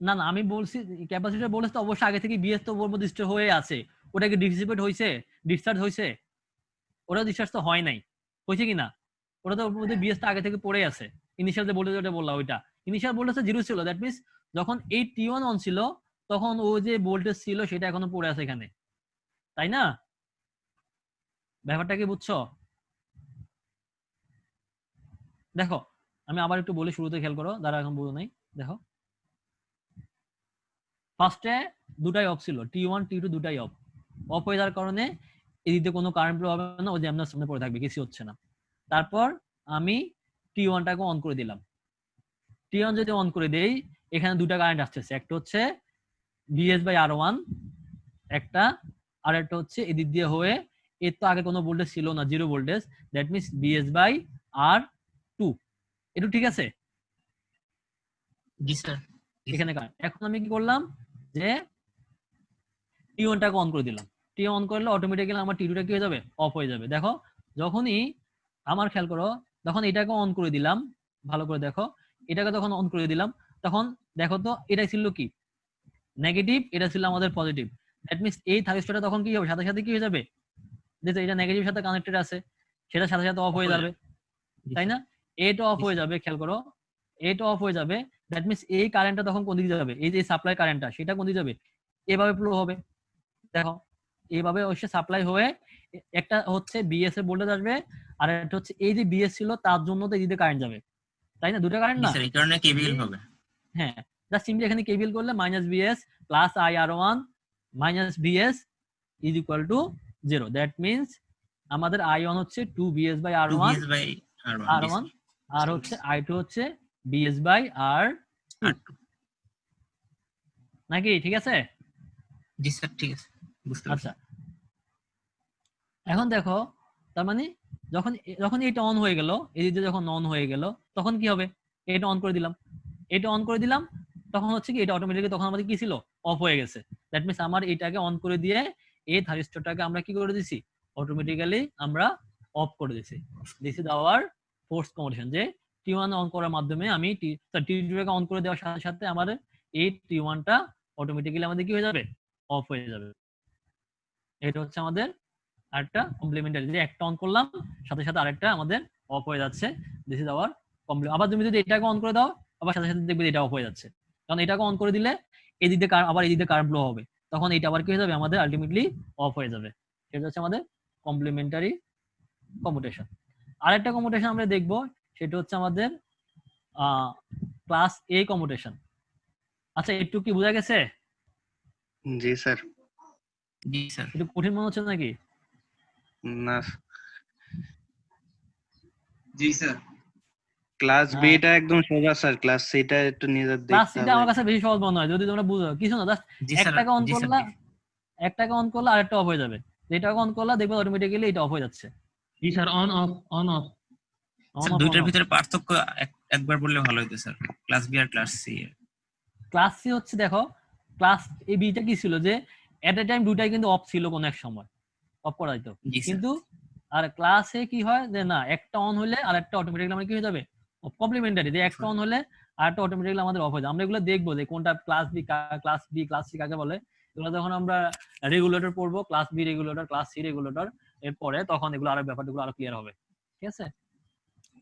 না না আমি বলছি ক্যাপাসিটর ভোল্টেজ তো অবশ্যই আগে থেকে বিএস তো ওর মধ্যে স্টোর হয়ে আছে, ওটা কি ডিসিপেট হয়েছে, ডিসচার্জ হয়েছে? ওটা ডিসচার্জ তো হয় নাই, হয়েছে কি না? ওটা তো ওর মধ্যে বিএসটা আগে থেকে পড়ে আছে। ইনিশিয়াল যে ভোল্টেজ ওটা বললাম, ওইটা ইনিশিয়াল ভোল্টেজটা 0 ছিল, দ্যাট মিন্স যখন এই T1 অন ছিল তখন ও যে ভোল্টেজ ছিল সেটা এখনো পড়ে আছে এখানে, তাই না? ব্যাপারটা কি বুঝছো? দেখো আমি আবার একটু বলি, শুরুতে খেয়াল করো, যারা এখন বুঝো নাই, দেখো ফার্স্টে দুটাই অফ ছিল, T1 T2 দুটাই অফ হয়ে যাওয়ার কারণে এদিকে কোনো কারেন্ট ফ্লো হবে না, ওই যে আপনার সামনে পড়ে থাকবে, কিছু হচ্ছে না। তারপর আমি T1 টাকে অন করে দিলাম, T1 যদি অন করে দেই এখানে দুটা কারেন্ট আসতেছে, একটা হচ্ছে BS বাই R1 একটা, আর একটা হচ্ছে এদিক দিয়ে হয়ে, এর তো আগে কোনো ভোল্টেজ ছিল না, 0 voltage, that means BS by R2। এটা ঠিক আছে? জি স্যার। এখানে কারেন্ট, এখন আমি কি করলাম যে T1 টাকে অন করে দিলাম, T1 অন করলে অটোমেটিক্যালি আমার T2 টা কি হয়ে যাবে? অফ হয়ে যাবে। দেখো যখনই আমার খেয়াল করো, যখন এটাকে অন করে দিলাম, ভালো করে দেখো, এটাকে যখন অন করে দিলাম তখন দেখো তো এটা ছিল কি নেগেটিভ, এটা ছিল আমাদের পজিটিভ, দ্যাট মিন্স এই থাইরিস্টরটা তখন কি হবে? সাথে সাথে কি হয়ে যাবে? যেটা এটা নেগেটিভ সাথে কানেক্টেড আছে সেটা সাথে সাথে অফ হয়ে যাবে, তাই না? এটা অফ হয়ে যাবে, খেয়াল করো, এটা অফ হয়ে যাবে, দ্যাট মিন্স এই কারেন্টটা তখন কোন দিকে যাবে? এই যে সাপ্লাই কারেন্টটা সেটা কোন দিকে যাবে? এভাবে ফ্লো হবে, দেখো এইভাবে অবশ্যই সাপ্লাই হয়ে একটা হচ্ছে বিএস এর ভোল্টেজ আসবে, আর একটা হচ্ছে এই যে বিএস ছিল তার জন্য তো এদিকে কারেন্ট যাবে, তাই না? দুটো কারেন্ট জি না? স্যার, এই কারণে কেবিএল হবে। হ্যাঁ, জাস্ট সিম্পলি এখানে কেবিএল করলে minus BS plus IR1 minus BS is equal to 0, that means আমাদের I1 হচ্ছে 2BS by R1 2BS by R1 আর হচ্ছে I2 হচ্ছে BS বাই R2 নাকি? ঠিক আছে? জি স্যার, ঠিক আছে, বুঝতে পারছি। আচ্ছা, এখন দেখো তার মানে যখন যখন এটা অন হয়ে গেল, এই যে যখন অন হয়ে গেল তখন কি হবে? এটা অন করে দিলাম, এটা অন করে দিলাম, তখন হচ্ছে কি এটা অটোমেটিক্যালি তখন আমাদের কি ছিল? অফ হয়ে গেছে, দ্যাট মিন্স আমার এটাকে অন করে দিয়ে এই থাইরিস্টরটাকে আমরা কি করে দিছি? অটোমেটিক্যালি আমরা অফ করে দিছি। This is our force condition, যে T1 অন করার মাধ্যমে আমি T2 টাকে অন করে দেওয়ার সাথে সাথে আমাদের এই T1 টা অটোমেটিক্যালি আমাদের কি হয়ে যাবে? অফ হয়ে যাবে। এটা হচ্ছে আমাদের আরেকটা কমপ্লিমেন্টারি, যে একটা অন করলাম সাথে সাথে আরেকটা আমাদের অফ হয়ে যাচ্ছে, দিস ইজ আওয়ার কমপ্লিমেন্ট। আবার তুমি যদি এটাকে অন করে দাও আবার সাথে সাথে দেখবে এটা অফ হয়ে যাচ্ছে, কারণ এটাকে অন করে দিলে এদিক দিয়ে আবার এদিক দিয়ে কারেন্ট ফ্লো হবে, তখন এটা আবার কি হয়ে যাবে? আমাদের আলটিমেটলি অফ হয়ে যাবে। এটা হচ্ছে আমাদের কমপ্লিমেন্টারি কমিউটেশন। আরেকটা কমিউটেশন আমরা দেখব, সেটা হচ্ছে আমাদের ক্লাস এ কমিউটেশন। আচ্ছা, একটু কি বোঝা গেছে? জি স্যার। জি স্যার। একটু কঠিন মনে হচ্ছে নাকি? না, জি স্যার। ক্লাস হ্যাঁ। বিটা একদম সোজা স্যার, ক্লাস সিটা একটু নিজের ক্লাস দেখতে সিটা হবে। আমার কাছে বেশি সহজ মনে হয়, যদি তোমরা বুঝো। কিছু না, জাস্ট জি স্যার। একটাকে অন জি স্যার। করলা, একটাকে অন করলে আরেকটা অফ হয়ে যাবে, যেটাকে অন করলা দেখবে অটোমেটিক্যালি এটা অফ হয়ে যাচ্ছে। জি sir, on off on off. On sir off, দুইটার ভিতরে পার্থক্য একবার বললে ভালো হতো স্যার, ক্লাস বি আর ক্লাস সি এর। ক্লাস সি হচ্ছে, দেখো ক্লাস এ বিটা কি ছিল, যে এট এ টাইম দুটাই কিন্তু অফ ছিল, কোন এক সময় অফ করা যেত। জি স্যার। কিন্তু আর ক্লাসে কি হয়, যে না, একটা অন হলে আর একটা অটোমেটিক্যালি আমার কি হয়ে যাবে, কমপ্লিমেন্টারি, যে একটা অন হলে আর একটা অটোমেটিক্যালি আমাদের অফ হয়ে যায়। আমরা এগুলো দেখবো যে কোনটা class B, class B, class C কাকে বলে। এগুলো যখন আমরা রেগুলেটর পড়বো, class B regulator, class C regulator, এরপরে তখন এগুলো আরো ব্যাপারগুলো আরো ক্লিয়ার হবে। ঠিক আছে?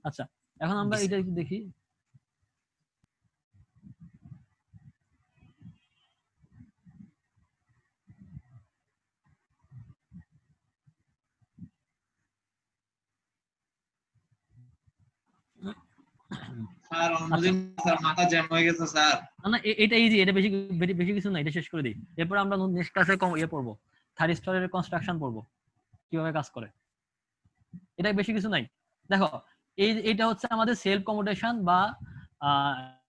আচ্ছা, এখন আমরা জি, এটা একটু দেখি। স্যার অন্যদিন স্যার মাথা জ্যাম হয়ে গেছে স্যার। না না, এটা ইজি, এটা বেশি বেশি কিছু না, এটা শেষ করে দিই। এরপর আমরা নেক্সট ক্লাসে পড়বো, থার্ড স্তরের কনস্ট্রাকশন পড়বো, কিভাবে কাজ করে। এটা বেশি কিছু নাই। দেখো, এইটা হচ্ছে আমাদের সেলফ কমিউটেশন বা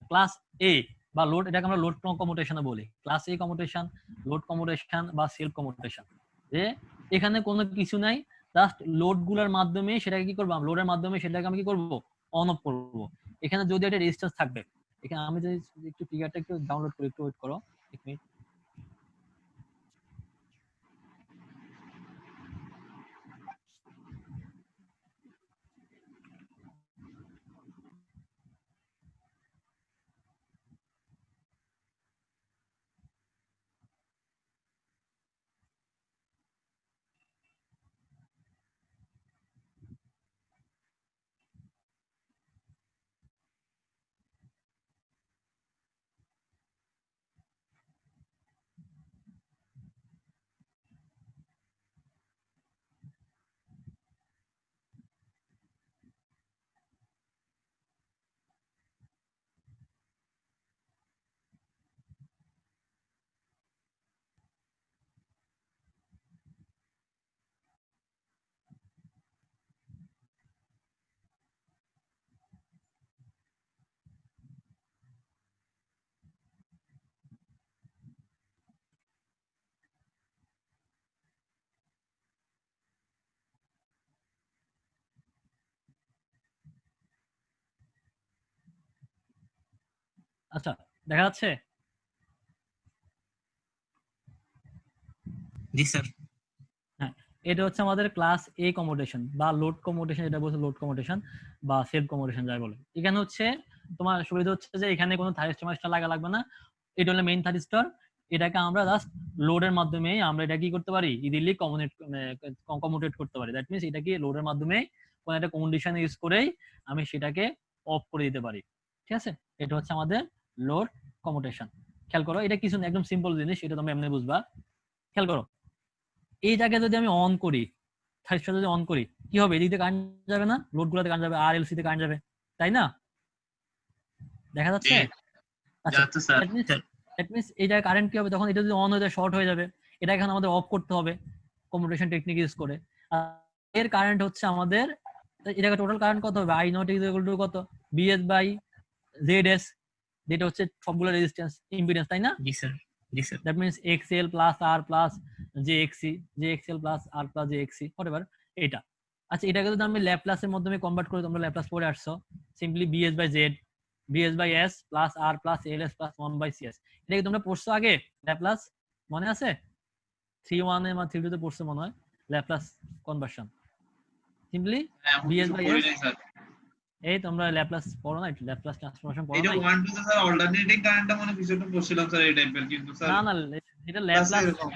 ক্লাস এ বা লোড, এটাকে আমরা লোড কমিউটেশন বলি। ক্লাস এ কমিউটেশন, লোড কমিউটেশন বা সেলফ কমিউটেশন, যে এখানে কোনো কিছু নাই, জাস্ট লোড গুলোর মাধ্যমে সেটাকে কি করবো, লোডের মাধ্যমে সেটাকে আমি কি করবো, অন অফ করবো। এখানে যদি একটা রেজিস্ট্যান্স থাকবে, এখানে আমি যদি একটু ফিগারটা একটু ডাউনলোড করি, একটু ওয়েট করো 1 মিনিট। আচ্ছা, দেখা যাচ্ছে? জি স্যার। হ্যাঁ, এটা হচ্ছে আমাদের ক্লাস এ কমিউটেশন বা লোড কমিউটেশন, এটা বলছে লোড কমিউটেশন বা সেলফ কমিউটেশন যাই বলে। এখানে হচ্ছে তোমার সুবিধা হচ্ছে যে এখানে কোনো থাইরিস্টর লাগবে না, এটা হলো মেইন থাইরিস্টর। এটাকে আমরা জাস্ট লোডের মাধ্যমে আমরা এটা কি করতে পারি, ইজিলি কমিউটেট করতে পারি। দ্যাট মিনস এটা কি লোডের মাধ্যমে কোনো একটা কন্ডিশন ইউজ করেই আমি সেটাকে অফ করে দিতে পারি। ঠিক আছে? এটা হচ্ছে আমাদের লোড কমিউটেশন। খেয়াল করো, এটা কিছু না, একদম সিম্পল জিনিস, এটা তোমরা এমনি বুঝবা। খেয়াল করো, এইটাকে যদি আমি অন করি, থাইরিস্টর যদি অন করি, কি হবে, এদিক দিয়ে কারেন্ট যাবে না, লোড গুলোতে কারেন্ট যাবে, আর এলসি তে কারেন্ট যাবে, তাই না? দেখা যাচ্ছে? আচ্ছা, যাচ্ছে স্যার। দ্যাট মিনস এইটা কারেন্ট কি হবে, তখন এটা যদি অন হয়ে যায় শর্ট হয়ে যাবে, এটা এখন আমাদের অফ করতে হবে কমিউটেশন টেকনিক ইউজ করে। আর এর কারেন্ট হচ্ছে আমাদের, এটাকে টোটাল কারেন্ট কত হবে, I naught is equal to কত, বিএস বাই জেড এস, যেটা হচ্ছে সবগুলো রেজিস্ট্যান্স ইম্পিডেন্স, তাই না? জি স্যার। জি sir. That means XL plus R plus JXC, JXL plus R plus JXC, whatever এটা। আচ্ছা, এটাকে যদি আমি ল্যাপ্লাসের মাধ্যমে কনভার্ট করি, তোমরা ল্যাপ্লাস পড়ে আসছো, simply BS by Z, BS by S plus R plus L S plus 1 by CS. এটা কি তোমরা পড়ছো আগে ল্যাপ্লাস, মনে আছে? 3-1 এ বা 3-2 তে পড়ছো মনে হয় ল্যাপ্লাস কনভার্সন। সিম্পলি এমন বিএস কিছু বাই করি এস, নাই স্যার। এই তোমরা ল্যাপ্লাস পড়ো না, ল্যাপ্লাস ট্রান্সফরমেশন পড়ো এটা না? 1 2 তে স্যার অল্টারনেটিং কারেন্টটা মানে কিছুটা পড়ছিলাম স্যার এই টাইপের, কিন্তু স্যার না না, এটা ক্লাসে ল্যাপ্লাস, এরকম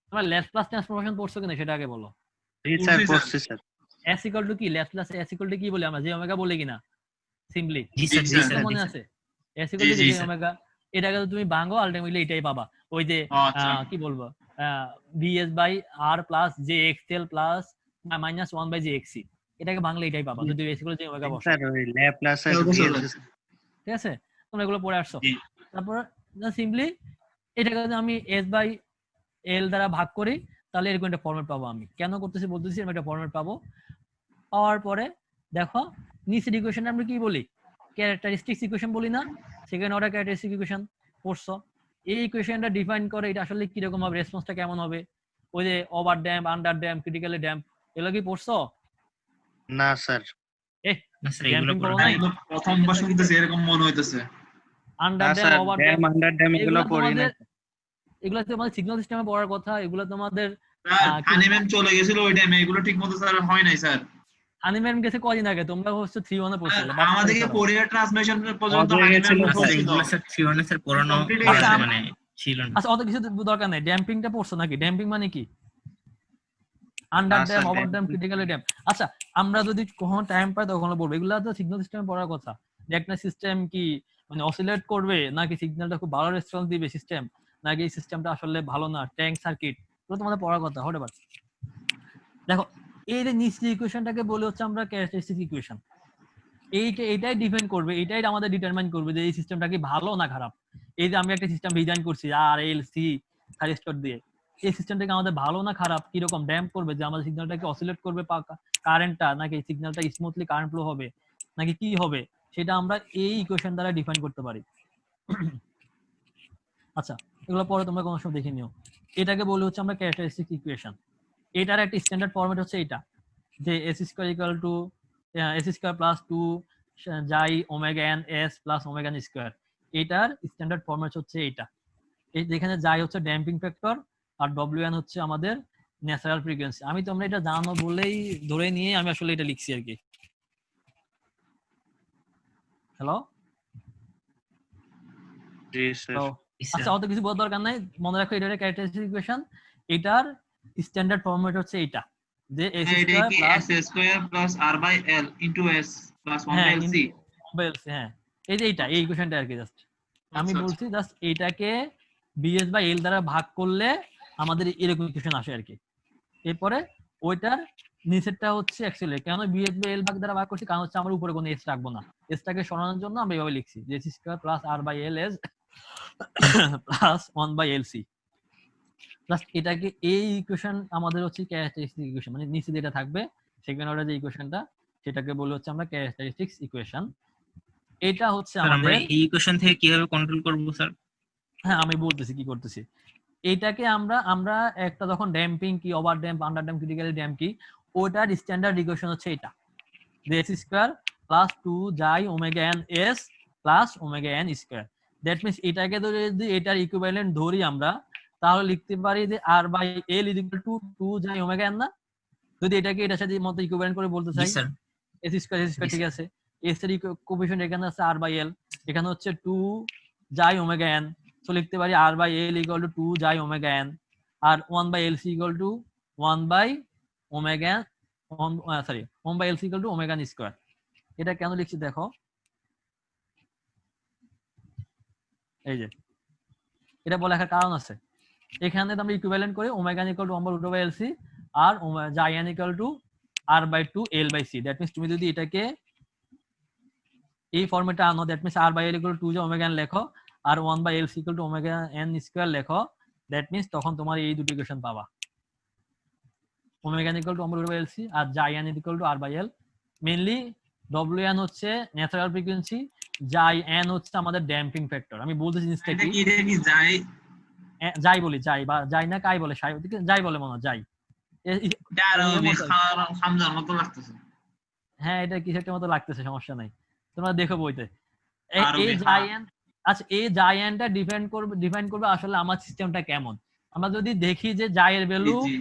তোমরা ল্যাপ্লাস ট্রান্সফরমেশন পড়ছো কিনা সেটা আগে বলো। জি স্যার, পড়ছি স্যার। পড়ছি স্যার। s ইকুয়াল টু কি, ল্যাপ্লাস s ইকুয়াল টু কি বলি আমরা, যে ওমেগা বলি কিনা, সিম্পলি জি স্যার। জি জি স্যার। মনে জি আছে? s জি ইকুয়াল টু জি যে স্যার। ওমেগা, এটাকে যদি তুমি ভাঙো আলটিমেটলি এটাই পাবা, ওই যে ও আচ্ছা। কি বলবো, vs by r plus jxl plus minus 1 by jxc, এটাকে বাংলা এটাই পাবা যদি বেসিক্যালি যে ওমেগা বসো, স্যার ওই ল্যাপ্লাস এরকম ভিএস চলে। ঠিক আছে? তোমরা এগুলো পড়ে আসছো। জি। তারপর সিম্পলি এটাকে যদি আমি এস বাই এল দ্বারা ভাগ করি তাহলে এরকম একটা ফরম্যাট পাবো। আমি কেন করতেছি বলতেছি, আমি একটা ফরম্যাট পাবো। পাওয়ার পরে দেখো নিচের ইকুয়েশন আমরা কি বলি, ক্যারেক্টারিস্টিক্স ইকুয়েশন বলি না? সেকেন্ড অর্ডার ক্যারেক্টারিস্টিক ইকুয়েশন পড়ছো। এই ইকুয়েশনটা ডিফাইন করে এটা আসলে কি রকম হবে, রেসপন্সটা কেমন হবে, ওই যে over damp, under damp, critically damp, এগুলো কি পড়ছো? না স্যার। না স্যার এগুলো ড্যাম্পিং পড়া পড়ো নাই। নাই? এগুলো প্রথমবার শুনতেছি, এরকম মনে হইতেছে। আন্ডার না damp, sir, over dam damp, under dam এগুলো এগুলো পড়ি না। তোমাদের এগুলো তোমাদের সিগন্যাল সিস্টেমে পড়ার কথা। এগুলো তোমাদের হানি ম্যাম চলে গেছিল ওই টাইমে, এগুলো ঠিক মতো স্যার হয় নাই স্যার। হানি ম্যাম গেছে কদিন আগে, তোমরা হচ্ছে 3-1 পড়ছিলে। আমাদেরকে কোরিয়ার ট্রান্সলেশন পর্যন্ত হয়ে হানি গেছিল ম্যাম আচ্ছা স্যার। বলছিল। এগুলো স্যার ফিওনে স্যার পড়ানো Complete পড়া আচ্ছা, মানে ছিল না। আচ্ছা অত কিছু দরকার নাই। ড্যাম্পিংটা পড়ছো নাকি? ড্যাম্পিং মানে কি? আন্ডার না dam, sir, over dam, critically dam. আচ্ছা আমরা যদি কখনো টাইম পাই তখন বলবো। এগুলো তো সিগন্যাল সিস্টেমে পড়ার কথা। যে একটা সিস্টেম কি মানে অসিলেট করবে, নাকি সিগন্যালটা খুব ভালো রেসপন্স দিবে সিস্টেম, নাকি এই সিস্টেমটা আসলে ভালো না, ট্যাঙ্ক সার্কিট, এগুলো তোমাদের পড়ার কথা। হতে পারে। দেখো এই যে নিচের ইকুয়েশনটাকে বলে হচ্ছে আমরা ক্যারেক্টারিস্টিক ইকুয়েশন। এইটাই ডিপেন্ড করবে, এটাই আমাদের ডিটারমাইন করবে যে এই সিস্টেমটা কি ভালো না খারাপ। এই যে আমি একটা সিস্টেম ডিজাইন করছি আর এল সি থাইরিস্টর দিয়ে, এই সিস্টেমটাকে আমাদের ভালো না খারাপ, কি রকম ড্যাম্প করবে, যে আমাদের সিগন্যালটাকে অসিলেট করবে কারেন্টটা, নাকি সিগন্যালটা স্মুথলি কারেন্ট ফ্লো হবে, নাকি কি হবে, সেটা আমরা এই ইকুয়েশন দ্বারা ডিফাইন করতে পারি। আচ্ছা এগুলো পরে তোমরা কোনো সময় দেখে নিও। এটাকে বলে হচ্ছে আমরা ক্যারেক্টারিস্টিক ইকুয়েশন। এটার একটা স্ট্যান্ডার্ড ফরম্যাট হচ্ছে এটা, যে S square equal to S square plus 2 জাই omega N S plus omega N square. এটার স্ট্যান্ডার্ড ফরম্যাট হচ্ছে এটা। এই যেখানে জাই হচ্ছে ড্যাম্পিং ফ্যাক্টর আর ডব্লিউ এন হচ্ছে আমাদের ন্যাচারাল ফ্রিকোয়েন্সি। আমি তোমরা এটা জানো বলেই ধরে নিয়ে আমি আসলে এটা লিখছি আর কি। হ্যালো জি স্যার। আচ্ছা অত কিছু বলার দরকার নাই, মনে রাখো এটার ক্যারেক্টারিস্টিক ইকুয়েশন। এটার স্ট্যান্ডার্ড ফরম্যাট হচ্ছে এটা, যে এস এটা স্কয়ার কি plus s square plus r by l into s plus 1 হ্যাঁ বাই l c। হ্যাঁ এই যে এইটা, এই ইকুয়েশনটা আর কি। জাস্ট আমি আচ্ছা, বলছি জাস্ট এইটাকে বিএস বাই এল দ্বারা ভাগ করলে আমাদের এরকম ইকুয়েশন আসে আর কি। এরপরে ওইটার নিচেরটা হচ্ছে অ্যাকচুয়ালি কেন বিএস বাই এল ভাগ দ্বারা ভাগ করছি, কারণ হচ্ছে আমরা উপরে কোনো এস রাখবো না। এসটাকে সরানোর জন্য আমরা এইভাবে লিখছি যে S square plus R by L S plus 1 by L C. Just এটাকে এই ইকুয়েশন আমাদের হচ্ছে ক্যারেক্টারিস্টিক ইকুয়েশন, মানে নিচে যেটা থাকবে সেকেন্ড অর্ডার যে ইকুয়েশনটা সেটাকে বলে হচ্ছে আমরা ক্যারেক্টারিস্টিক্স ইকুয়েশন। এটা হচ্ছে স্যার আমরা আমাদের এই ইকুয়েশন থেকে কিভাবে কন্ট্রোল করব স্যার? হ্যাঁ আমি বলতেছি কি করতেছি। এইটাকে আমরা একটা যখন ড্যাম্পিং কি, over damp, under damp, critically damp কি, ওটার স্ট্যান্ডার্ড ইকুয়েশন হচ্ছে এটা, যে এস স্কয়ার প্লাস 2 জাই omega N S plus omega N square. That means এটাকে যদি এটার ইকুইভ্যালেন্ট ধরি আমরা, তাহলে লিখতে পারি যে R by L is equal to 2 জাই ওমেগা এন না? যদি এটাকে এটার সাথে মতো ইকুইভ্যালেন্ট করে বলতে জি চাই, স্যার। এস স্কয়ার ঠিক আছে। এস এর কোএফিশিয়েন্ট এখানে আছে আর বাই এল, এখানে হচ্ছে 2 জাই ওমেগা এন, সো লিখতে পারি R by L equal to 2 জাই ওমেগা এন, আর 1 by L C equal to 1 by omega sorry 1 by L C equal to omega square. এটা কেন লিখছি দেখো, এই যে এটা বলে একটা কারণ আছে। এখানে আমরা ইকুইভ্যালেন্ট করে omega equal to 1 by root by L C আর জাই N equal to R by 2 L by C. That means তুমি যদি এটাকে এই ফরম্যাটে আনো, that means R by L equal to 2 omega N লেখো আর 1 by L C equal to omega N square লেখো, দ্যাট মিন্স তখন তোমার এই দুটো ইকুয়েশন পাবা, omega equal to 1 by root by L C আর জাই N equal to R by L. Mainly W N হচ্ছে ন্যাচারাল ফ্রিকোয়েন্সি, জাই এন হচ্ছে আমাদের ড্যাম্পিং ফ্যাক্টর। আমি বলতে জিনিসটা এটা কি, কি এটা কি যাই যাই বলি, যাই বা যাই না কাই বলে, যাই বলে মনে হয় যাই। আর হামজার মতো লাগতেছে। হ্যাঁ এটা কিছু একটা মতো লাগতেছে, সমস্যা নাই, তোমরা দেখো বইতে। আরো এই দেখা। জায়ান্ট, আচ্ছা এই জায়ান্টটা ডিপেন্ড করবে আসলে আমার সিস্টেমটা কেমন। আমরা যদি দেখি যে জায়ের ভ্যালু জি,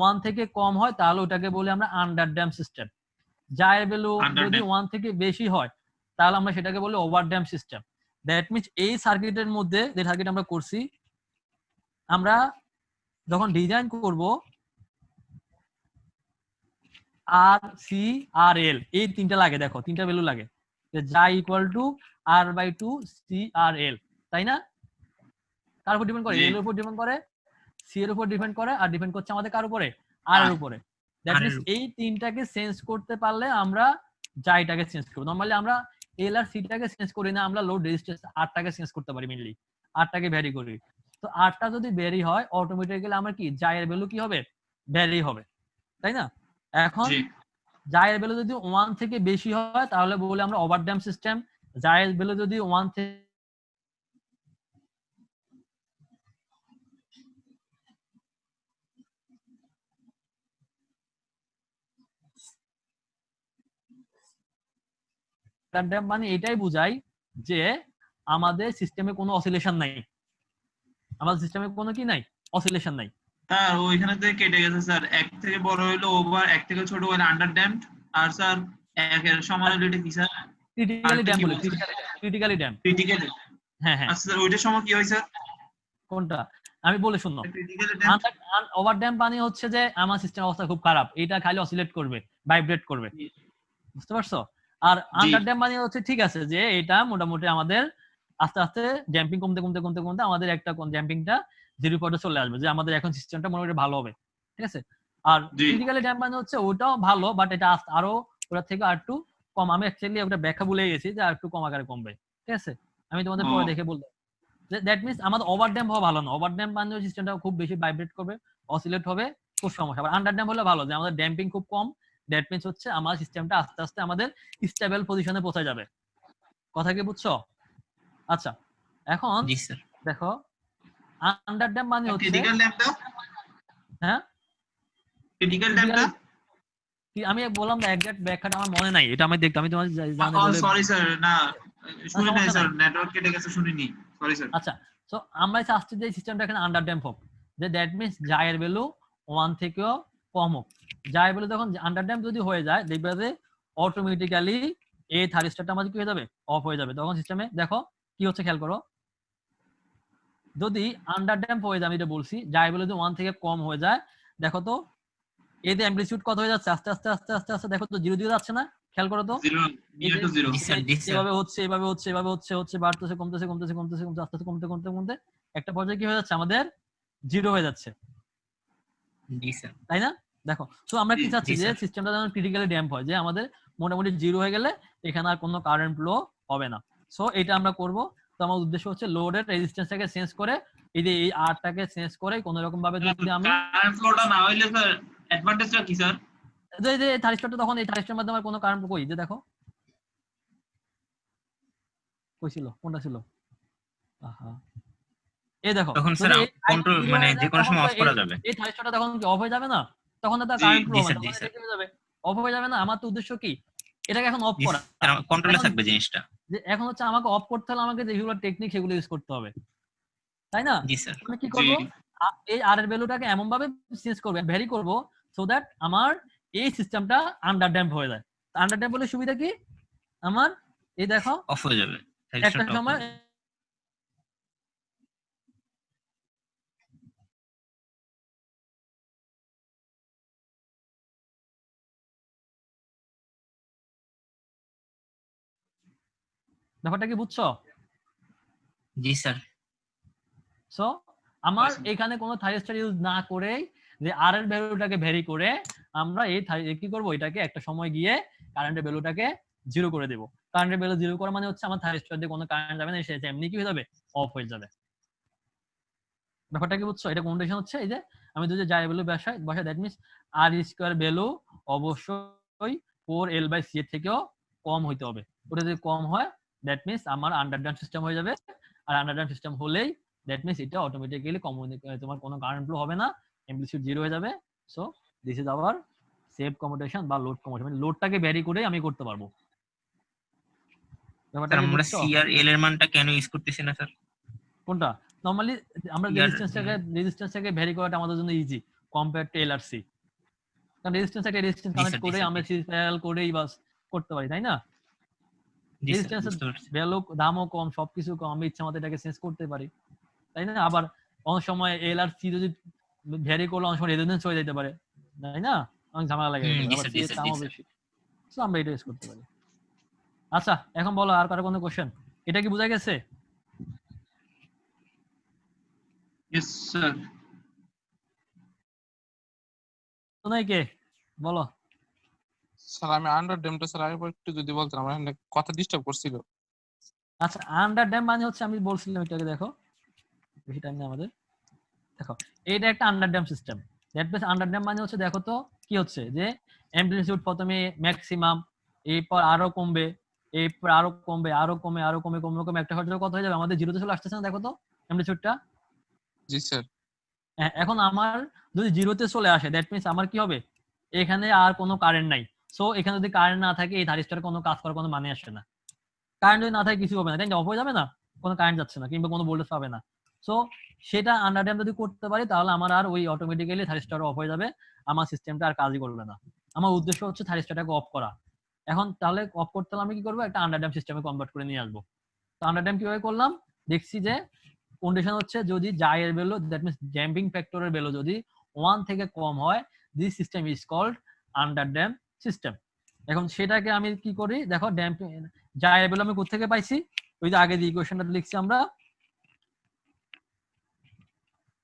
1 থেকে কম হয় তাহলে ওটাকে বলি আমরা আন্ডার ড্যাম্প সিস্টেম। জায়ের ভ্যালু Under যদি dam। 1 থেকে বেশি হয় তাহলে আমরা সেটাকে বলি over damp system. That means এই সার্কিটের মধ্যে যে সার্কিট আমরা করছি, আমরা যখন ডিজাইন করব আর সি আর এল এই তিনটা লাগে, দেখো তিনটা ভ্যালু লাগে, যে xi equal to R by 2 C R L, তাই না? কার উপর ডিপেন্ড করে? জি। এল এর উপর ডিপেন্ড করে, সি এর উপর ডিপেন্ড করে, আর ডিপেন্ড করছে আমাদের কার উপরে? আর এর উপরে। দ্যাট আর মিন্স এই তিনটাকে চেঞ্জ করতে পারলে আমরা যাইটাকে চেঞ্জ করব। নরমালি আমরা এল আর সিটাকে চেঞ্জ করি না, আমরা লোড রেজিস্ট্যান্স আরটাকে চেঞ্জ করতে পারি মেইনলি, আরটাকে ভ্যারি করি। তো আরটা যদি ভ্যারি হয় অটোমেটিক্যালি আমার কি যাইয়ের ভ্যালু কি হবে, ভ্যারি হবে, তাই না? এখন জি যাইয়ের ভ্যালু যদি 1 থেকে বেশি হয় তাহলে বলি আমরা ওভারড্যাম্প সিস্টেম। যাইয়ের ভ্যালু যদি 1 থেকে ওভারড্যাম্প মানে এটাই বোঝায় যে আমাদের সিস্টেমে কোনো অসিলেশন নাই, আমাদের সিস্টেমে কোনো কি নাই, অসিলেশন নাই। স্যার ওইখানে থেকে কেটে গেছে স্যার, এক থেকে বড় হইলো ওভার, এক থেকে ছোট হইলো আন্ডার ড্যাম্পড, আর স্যার একের সমান হইলো এটা কি স্যার? ক্রিটিক্যালি আরেকটা ড্যাম্প কি বলে, বলছেন? Critically damp. ক্রিটিক্যাল। হ্যাঁ হ্যাঁ, আচ্ছা স্যার ওইটার সময় কি হয় স্যার? কোনটা আমি বলে শুনো। Critical damp. ওভারড্যাম্প মানে হচ্ছে যে আমার সিস্টেম অবস্থা খুব খারাপ, এটা খালি অসিলেট করবে, ভাইব্রেট করবে, বুঝতে পারছো? আর আন্ডার ড্যাম্প মানে হচ্ছে ঠিক আছে যে এটা মোটামুটি আমাদের আস্তে আস্তে ড্যাম্পিং কমতে কমতে কমতে কমতে আমাদের একটা ড্যাম্পিংটা 0 পর্যন্ত চলে আসবে, যে আমাদের এখন সিস্টেমটা মোটামুটি ভালো হবে, ঠিক আছে? আর জি। ক্রিটিক্যালি ড্যাম্প মানে হচ্ছে ওটাও ভালো, বাট এটা আরো ওটা থেকে আর একটু কম। আমি অ্যাকচুয়ালি ওটা ব্যাখ্যা ভুলে গেছি যে আর একটু কম আকারে কমবে, ঠিক আছে? আমি তোমাদের পরে ও। দেখে বলবো। দ্যাট মিন্স আমাদের ওভারড্যাম্প হওয়া ভালো না, ওভারড্যাম্প মানে সিস্টেমটা খুব বেশি ভাইব্রেট করবে, অসিলেট হবে, খুব সমস্যা। আবার আন্ডারড্যাম্প হলে ভালো, যে আমাদের ড্যাম্পিং খুব কম, দ্যাট মিন্স হচ্ছে আমার সিস্টেমটা আস্তে আস্তে আমাদের স্টেবল পজিশনে পৌঁছে যাবে। কথা কি বুঝছো? আচ্ছা এখন জি স্যার। দেখো আন্ডারড্যাম্প মানে হচ্ছে, ক্রিটিক্যাল ড্যাম্পটা, হ্যাঁ ক্রিটিক্যাল ড্যাম্পটা। আমি বললাম না এক্সাক্ট ব্যাখ্যাটা আমার মনে নাই, এটা আমি দেখতে, আমি তোমার জানি বলে। সরি স্যার, না শুনি নাই সমস্যা স্যার, নাই। নেটওয়ার্ক কেটে গেছে, শুনিনি, সরি স্যার। আচ্ছা, সো আমরা চাচ্ছি যে সিস্টেমটা এখানে আন্ডারড্যাম্প হোক, যে দ্যাট মিন্স জায়ের ভ্যালু 1 থেকেও কম হোক। জায়ের ভ্যালু যখন আন্ডারড্যাম্প যদি হয়ে যায় দেখবে যে অটোমেটিক্যালি এই থার্মিস্টরটা আমাদের কি হয়ে যাবে, অফ হয়ে যাবে। তখন সিস্টেমে দেখো কি হচ্ছে খেয়াল করো, যদি আন্ডারড্যাম্প হয়ে যায়, আমি এটা বলছি, জায়ের ভ্যালু যদি 1 থেকে কম হয়ে যায়, দেখো তো এতে অ্যামপ্লিটিউড কত হয়ে যাচ্ছে, আস্তে আস্তে আস্তে আস্তে আস্তে দেখো তো 0 0 যাচ্ছে না, খেয়াল করো তো। 0 নিয়ার টু 0। জি স্যার, জি স্যার। এভাবে হচ্ছে এভাবে হচ্ছে এভাবে হচ্ছে হচ্ছে বাড়তেছে কমতেছে কমতেছে কমতেছে কমতেছে আস্তে আস্তে কমতে কমতে কমতে একটা পর্যায়ে কি হয়ে যাচ্ছে, আমাদের 0 হয়ে যাচ্ছে, জি স্যার। তাই না? দেখো, তো আমরা কি জি, চাচ্ছি জি যে স্যার। সিস্টেমটা যেন ক্রিটিক্যালি ড্যাম্প হয়, যে আমাদের মোটামুটি 0 হয়ে গেলে এখানে আর কোনো কারেন্ট ফ্লো হবে না। সো এটা আমরা করব। তো আমার উদ্দেশ্য হচ্ছে লোডের রেজিস্ট্যান্সটাকে চেঞ্জ করে, এই যে এই আরটাকে চেঞ্জ করে কোনো রকম ভাবে যদি আমি কারেন্ট ফ্লোটা না হইলে স্যার অ্যাডভান্টেজটা কি স্যার? যে থারিস্টারটা, তখন এই থারিস্টার মাধ্যমে আমার কোনো কারেন্ট কই, যে দেখো কই ছিল, কোনটা ছিল, আহা এই দেখো, তখন যদি স্যার এই কন্ট্রোল zero মানে হয়ে যে যায়, কোনো তখন সময় তো অফ করা যাবে। এই থারিস্টারটা তখন কি অফ হয়ে যাবে না? তখন তো জি, কারেন্ট ফ্লো জি হবে না, স্যার, জি তখন এটা স্যার। কি হয়ে যাবে, অফ হয়ে যাবে না? আমার তো উদ্দেশ্য কি, এটাকে এখন অফ জি করা। স্যার, কন্ট্রোলে এখন থাকবে জিনিসটা। যে এখন হচ্ছে আমাকে অফ করতে হলে আমাকে যেগুলো টেকনিক সেগুলো ইউজ করতে হবে, তাই না? জি স্যার। আমি কি জি করব, এই আর এর ভ্যালুটাকে এমন ভাবে চেঞ্জ করব, ভ্যারি করব, সো দ্যাট আমার এই সিস্টেমটা আন্ডার ড্যাম্প হয়ে যায়। আন্ডার ড্যাম্প বলে সুবিধা কি, আমার এই দেখো অফ হয়ে যাবে, একটা থাইরিস্টরটা অফ সময় হয়ে যাবে। ব্যাপারটা কি বুঝছো? জি স্যার। সো আমার আচ্ছা। এখানে কোনো থাইরিস্টার ইউজ না করেই, যে আর এর ভ্যালুটাকে ভ্যারি করে আমরা এই কি করব, এটাকে একটা সময় গিয়ে কারেন্টের ভ্যালুটাকে 0 করে দেব। কারেন্টের ভ্যালু 0 করা মানে হচ্ছে আমার থাইরিস্টার দিয়ে কোনো কারেন্ট যাবে না, সে এমনি কি হয়ে যাবে, অফ হয়ে যাবে। ব্যাপারটা কি বুঝছো? এটা কন্ডিশন হচ্ছে এই যে আমি যদি যাই ভ্যালু বসাই that means R square value অবশ্যই 4L/C এর থেকেও কম হইতে হবে। ওটা যদি কম হয় দ্যাট মিন্স আমার আন্ডারড্যাম্প সিস্টেম হয়ে যাবে। আর আন্ডারড্যাম্প সিস্টেম হলেই দ্যাট মিন্স এটা অটোমেটিক্যালি তোমার কোনো কারেন্ট ফ্লো হবে না, অ্যামপ্লিটিউড 0 হয়ে যাবে। So this is our save commutation বা লোড কমিউটেশন, মানে লোডটাকে ভ্যারি করে আমি করতে পারবো। ব্যাপারটা স্যার কি আমরা বুঝছো? সি আর এল এর মানটা কেন ইউজ করতেছি না স্যার? কোনটা? নরমালি আমরা CR রেজিস্ট্যান্সটাকে ভ্যারি করাটা আমাদের জন্য ইজি কম্পেয়ার টু এলআরসি। কারণ রেজিস্ট্যান্স একটা রেজিস্ট্যান্স জি কানেক্ট স্যার, জি করে স্যার, আমরা জি স্যার। সিরিজ প্যারালাল করেই বাস করতে পারি, তাই না? জি স্যার, রেজিস্ট্যান্সের বুঝতে পারছি। ভ্যালু দামও কম, সবকিছু কম, আমি ইচ্ছা মতো এটাকে চেঞ্জ করতে পারি, তাই না? আবার অনেক সময় এলআরসি যদি ভ্যারি করলে অনেক সময় রেজিস্ট্যান্স হয়ে যেতে পারে, তাই না? অনেক ঝামেলা লাগে যেতে পারে, জি আবার স্যার, সি জি এর স্যার, জি দামও স্যার। বেশি। সো আমরা এটা ইউজ করতে পারি। আচ্ছা এখন বলো আর কারো কোনো কোশ্চেন? এটা কি বোঝা গেছে? Yes sir. তো নাই কে? বলো। স্যার আমি আন্ডার ড্যামটা স্যার আরেকবার একটু যদি বলতেন, আমার এখানে কথা ডিস্টার্ব করছিল। আচ্ছা, আন্ডার ড্যাম মানে হচ্ছে আমি বলছিলাম এটাকে, দেখো বেশি টাইম নেই আমাদের। দেখো এটা একটা under dam system. That means under dam মানে হচ্ছে, দেখো তো কি হচ্ছে যে অ্যামপ্লিটিউড প্রথমে ম্যাক্সিমাম, এরপর আরো কমবে, এরপর আরো কমবে, আরো কমে, আরো কমে, কমে কমে একটা পর্যায়ে কত হয়ে যাবে, আমাদের জিরোতে চলে আসতেছে না, দেখো তো অ্যামপ্লিটিউডটা। জি স্যার। হ্যাঁ, এখন আমার যদি জিরোতে চলে আসে, দ্যাট মিন্স আমার কি হবে, এখানে আর কোনো কারেন্ট নাই। সো এখানে যদি কারেন্ট না থাকে এই থারিস্টার কোনো কাজ করার কোনো মানে আসে না। কারেন্ট যদি না থাকে কিছু হবে না, তাই অফ হয়ে যাবে না, কোনো কারেন্ট যাচ্ছে না কিংবা কোনো ভোল্টেজ পাবে না। সো সেটা আন্ডার ড্যাম যদি করতে পারি তাহলে আমার আর ওই অটোমেটিক্যালি থারিস্টার অফ হয়ে যাবে, আমার সিস্টেমটা আর কাজই করবে না। আমার উদ্দেশ্য হচ্ছে থারিস্টারটাকে অফ করা। এখন তাহলে অফ করতে হলে আমি কি করবো, একটা আন্ডার ড্যাম সিস্টেমে কনভার্ট করে নিয়ে আসবো। তো আন্ডার ড্যাম কিভাবে করলাম, দেখছি যে কন্ডিশন হচ্ছে যদি জায়ের ভ্যালু, দ্যাট মিন্স ড্যাম্পিং ফ্যাক্টরের ভ্যালু যদি 1 থেকে কম হয়, this system is called under dam system. এখন সেটাকে আমি কি করি, দেখো ড্যাম্পিং জায়ের ভ্যালু আমি কোথা থেকে পাইছি, ওই যে আগে যে ইকুয়েশনটা লিখছি আমরা,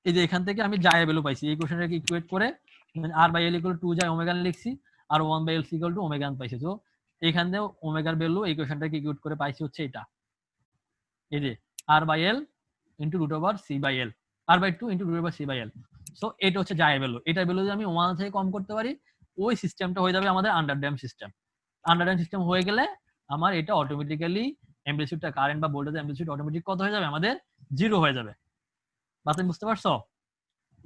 এই যে এখান থেকে আমি জায়ের ভ্যালু পাইছি, এই ইকুয়েশনটাকে ইকুয়েট করে R by L equal to 2 জাই ওমেগা লিখছি, আর 1 by L equal to omega পাইছি। তো এখান থেকে ওমেগার ভ্যালু ইকুয়েশনটাকে ইকুয়েট করে পাইছি হচ্ছে এটা, এই যে R by L into root over C by L, R by 2 into root over C by L. So এটা হচ্ছে জায়ের ভ্যালু। এটার ভ্যালু যদি আমি 1 থেকে কম করতে পারি, ওই সিস্টেমটা হয়ে যাবে আমাদের under dam system. Under dam system হয়ে গেলে আমার এটা অটোমেটিক্যালি অ্যামপ্লিটিউডটা, কারেন্ট বা ভোল্টেজ অ্যামপ্লিটিউড অটোমেটিক কত হয়ে যাবে, আমাদের জিরো হয়ে যাবে। বাতিল, বুঝতে পারছো?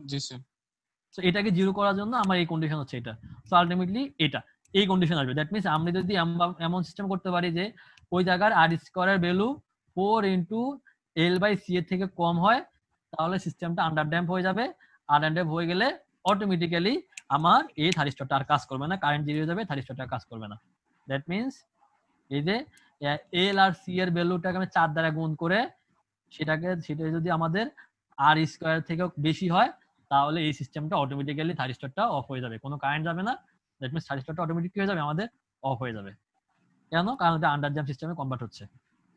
জি স্যার। সো এটাকে জিরো করার জন্য আমার এই কন্ডিশন হচ্ছে এটা। সো আলটিমেটলি এটা এই কন্ডিশন আসবে। দ্যাট মিন্স আমরা যদি এমন সিস্টেম করতে পারি যে ওই জায়গার আর স্কয়ারের value 4 into L by C এর থেকে কম হয়, তাহলে সিস্টেমটা আন্ডার ড্যাম্প হয়ে যাবে। আন্ডার ড্যাম্প হয়ে গেলে অটোমেটিক্যালি আমার এই থারিস্টরটা আর কাজ করবে না, কারেন্ট জিরো হয়ে যাবে, থারিস্টরটা কাজ করবে না। দ্যাট মিন্স এই যে এল আর সি এর ভ্যালুটাকে আমি 4 দ্বারা গুণ করে সেটা যদি আমাদের আর স্কয়ার থেকে বেশি হয়, তাহলে এই সিস্টেমটা অটোমেটিক্যালি থারিস্টরটা অফ হয়ে যাবে, কোনো কারেন্ট যাবে না। দ্যাট মিন্স থারিস্টরটা অটোমেটিক হয়ে যাবে আমাদের অফ হয়ে যাবে। কেন? কারণ এটা আন্ডার ড্যাম্প সিস্টেমে কনভার্ট হচ্ছে।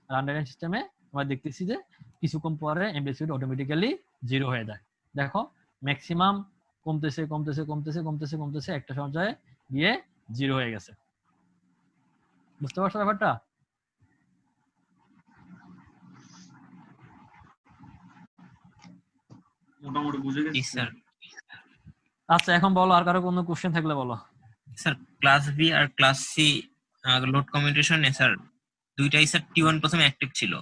আর আন্ডার ড্যাম্প সিস্টেমে আমরা দেখতেছি যে কিছুক্ষণ পরে অ্যামপ্লিটিউড অটোমেটিক্যালি জিরো হয়ে যায়। দেখো ম্যাক্সিমাম কমতেছে কমতেছে কমতেছে কমতেছে কমতেছে, একটা পর্যায়ে গিয়ে জিরো হয়ে গেছে। বুঝতে পারছো ব্যাপারটা? মোটামুটি বুঝে জি গেছি স্যার। আচ্ছা, এখন বলো, আর কারো কোনো কোশ্চেন থাকলে বলো। স্যার ক্লাস বি আর ক্লাস সি লোড কমিউনিকেশনে স্যার দুইটাই স্যার টি1 প্রথমে অ্যাক্টিভ ছিল,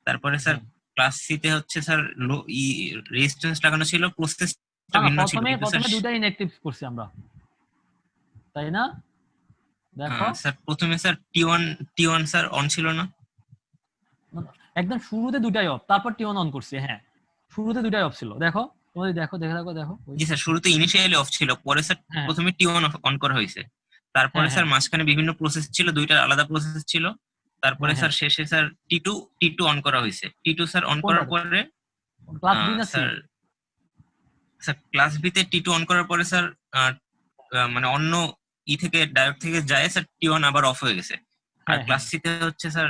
তারপরে স্যার ক্লাস সি তে হচ্ছে স্যার রেজিস্ট্যান্স লাগানো ছিল, প্রসেসটা ভিন্ন ছিল, কিন্তু স্যার প্রথমে দুটাই ইনঅ্যাক্টিভ করছি আমরা, তাই না? দেখো স্যার প্রথমে স্যার টি1 স্যার অন ছিল না। একদম শুরুতে দুটাই অফ, তারপর টি1 অন করছি। হ্যাঁ, শুরুতে দুটাই অফ ছিল। দেখো তোমাদের, দেখো দেখে দেখো দেখো জি স্যার, শুরুতে ইনিশিয়ালি অফ ছিল, পরে স্যার হ্যাঁ প্রথমে টি1 অন করা হয়েছে, তারপরে হ্যাঁ স্যার হ্যাঁ মাঝখানে বিভিন্ন প্রসেস ছিল, দুইটা আলাদা প্রসেস ছিল, তারপরে হ্যাঁ স্যার শেষে স্যার টি2 অন করা হয়েছে। টি2 স্যার অন করার কোনটা? পরে ক্লাস বি না সি? স্যার ক্লাস বি তে টি2 অন করার পরে স্যার মানে অন্য থেকে ডায়োড থেকে যায় স্যার টি1 আবার অফ হয়ে গেছে। আর হ্যাঁ ক্লাস সি তে হচ্ছে স্যার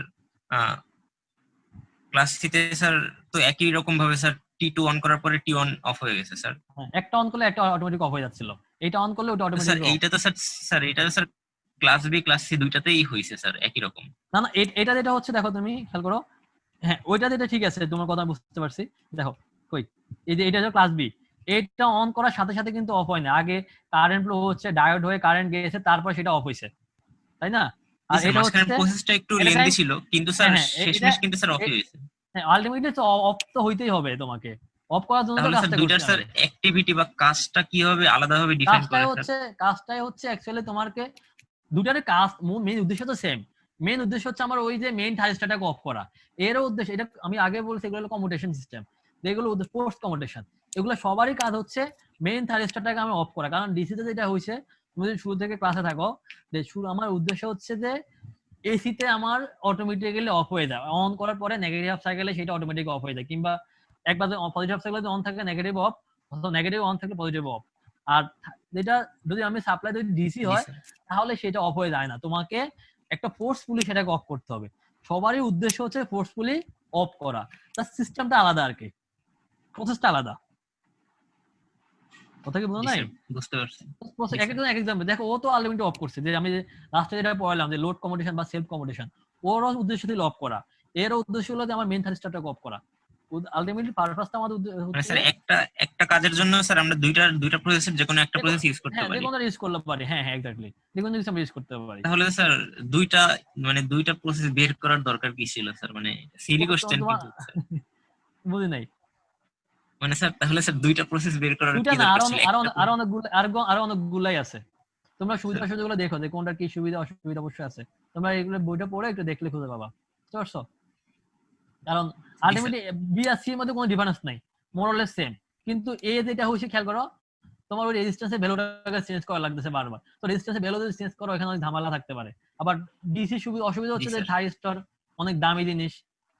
ক্লাস সি তে স্যার তো একই রকম ভাবে স্যার টি2 অন করার পরে টি1 অফ হয়ে গেছে স্যার। হ্যাঁ, একটা অন করলে একটা অটোমেটিক অফ হয়ে যাচ্ছিল, এটা অন করলে ওটা স্যার অটোমেটিক। এইটা তো স্যার এটা তো sir class B class C দুইটাতেই হয়েছে স্যার একই রকম। না না, এটা যেটা হচ্ছে দেখো তুমি খেয়াল করো, হ্যাঁ ওইটা যেটা ঠিক আছে, তোমার কথা বুঝতে পারছি। দেখো কই, এই যে এটা হচ্ছে ক্লাস বি, এটা অন করার সাথে সাথে কিন্তু অফ হয় না, আগে কারেন্ট ফ্লো হচ্ছে, ডায়োড হয়ে কারেন্ট গেছে, তারপর সেটা অফ হয়েছে, তাই না? আর এটা হচ্ছে মাঝখানের প্রসেসটা একটু এটা লেন্দি time- ছিল, কিন্তু স্যার হ্যাঁ হ্যাঁ, শেষমেশ কিন্তু স্যার অফ হয়েছে। হ্যাঁ আলটিমেটলি অফ তো হইতেই হবে তোমাকে, অফ করার জন্য তো তাহলে স্যার কাজটা দুইটার করতে স্যার হবে। অ্যাক্টিভিটি বা কাজটা কি হবে আলাদাভাবে ডিফাইন করে স্যার? কাজটাই হচ্ছে অ্যাকচুয়ালি তোমাকে দুটারে কাজ, মেইন উদ্দেশ্য তো সেম। মেইন উদ্দেশ্য হচ্ছে আমার ওই যে মেইন থাইস্টারটাকে অফ করা। এরও উদ্দেশ্য, এটা আমি আগে বলছি, এগুলো হলো কমিউটেশন সিস্টেম, যেগুলো পোস্ট কমিউটেশন, এগুলো সবারই কাজ হচ্ছে মেইন থাইস্টারটাকে আমি অফ করা। কারণ ডিসিতে যেটা হয়েছে, তুমি যদি শুরু থেকে ক্লাসে থাকো, যে শুরু আমার উদ্দেশ্য হচ্ছে যে এসিতে আমার অটোমেটিক্যালি অফ হয়ে যায়, অন করার পরে নেগেটিভ হাফ সাইকেলে সেটা অটোমেটিক অফ হয়ে যায়, কিংবা একবার পজিটিভ হাফ সাইকেলে অন থাকে নেগেটিভ অফ, অথবা নেগেটিভ অন থাকলে পজিটিভ অফ। আর যেটা যদি আমি সাপ্লাই যদি ডিসি জি হয়, স্যার। তাহলে সেটা অফ হয়ে যায় না, তোমাকে একটা ফোর্সফুলি সেটাকে অফ করতে হবে। সবারই উদ্দেশ্য হচ্ছে ফোর্সফুলি অফ করা, তার সিস্টেমটা আলাদা আর কি, প্রসেসটা আলাদা। কথা কি বুঝো জি নাই? স্যার, বুঝতে পারছি। প্রসেস জি এক একজন এক এক্সাম্পল দেখো, ও তো আলটিমেটলি অফ করছে, যে আমি লাস্টে যেটা পড়ালাম যে লোড কম্পিটিশন বা সেলফ কম্পিটিশন, ওরও উদ্দেশ্য ছিল অফ করা, এরও উদ্দেশ্য হলো যে আমার মেইন থাইরিস্টরটাকে অফ করা। আলটিমেটলি পারপাসটা আমাদের মানে হচ্ছে স্যার একটা কাজের জন্য স্যার আমরা দুইটা প্রসেসের যে কোনো একটা প্রসেস ইউজ করতে হ্যাঁ, যে পারি। কোনো ইউজ করতে পারি, হ্যাঁ হ্যাঁ এক্স্যাক্টলি, যে কোনো কিছু আমরা ইউজ করতে পারি। তাহলে স্যার দুইটা প্রসেস বের করার দরকার কি ছিল স্যার? মানে সিলি কোশ্চেন কিন্তু স্যার। বুঝি নাই। মানে স্যার তাহলে স্যার দুইটা প্রসেস বের করার দুইটা কি না, দরকার আরো ছিল? আরো একটা আরো অনেকগুলো আরো অনেকগুলাই আছে। তোমরা সুবিধা স্যার। অসুবিধাগুলো দেখো, যে কোনটার কি সুবিধা অসুবিধা অবশ্যই আছে। তোমরা এগুলো বইটা পড়ে একটু দেখলে খুঁজে পাবা, বুঝতে পারছো? কারণ আলটিমেটলি বি আর সি এর মধ্যে কোনো ডিফারেন্স নাই, মোর অর লেস সেম। কিন্তু এ যেটা হইছে খেয়াল করো, তোমার ওই রেজিস্ট্যান্সের ভ্যালুটাকে চেঞ্জ করা লাগতেছে বারবার। তো রেজিস্ট্যান্সের ভ্যালু যদি চেঞ্জ করো, এখানে অনেক ঝামেলা থাকতে পারে। আবার ডিসি অসুবিধা হচ্ছে জি যে স্যার। থাইরিস্টর অনেক দামি জিনিস,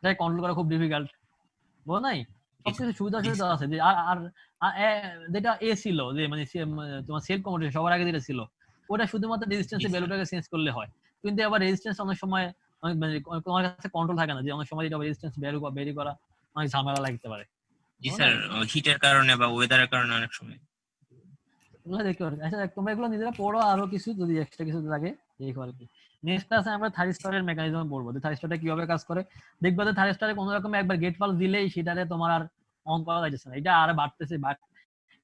যাই কন্ট্রোল করা খুব ডিফিকাল্ট, বুঝো নাই? জি সবকিছু সুবিধা জি অসুবিধা স্যার। আছে। যে যেটা এ ছিল, যে মানে তোমার সেলফ কম্পিটিশন সবার আগে যেটা ছিল, ওটা শুধুমাত্র রেজিস্ট্যান্সের জি স্যার। ভ্যালুটাকে চেঞ্জ করলে হয়। কিন্তু আবার রেজিস্ট্যান্স অনেক সময় অনেক মানে তোমার কাছে কন্ট্রোল থাকে না, যে অনেক সময় এটা রেজিস্ট্যান্স বেরি করা অনেক ঝামেলা লাগতে পারে, জি বুঝো স্যার, নাই? হিটের কারণে বা ওয়েদারের কারণে অনেক সময়। এগুলো দেখতে পারো। আচ্ছা তোমরা এগুলো নিজেরা পড়ো, আরো কিছু যদি এক্সট্রা কিছু লাগে দেখো আর কি। নেক্সট ক্লাসে আমরা থাইরিস্টরের মেকানিজম পড়বো, যে থাইরিস্টরটা কিভাবে কাজ করে। দেখবা যে থাইরিস্টরে কোনো রকম একবার গেট ফাল দিলেই সেটারে তোমার আর অন করা যাচ্ছে না, এটা আর বাড়তেছে,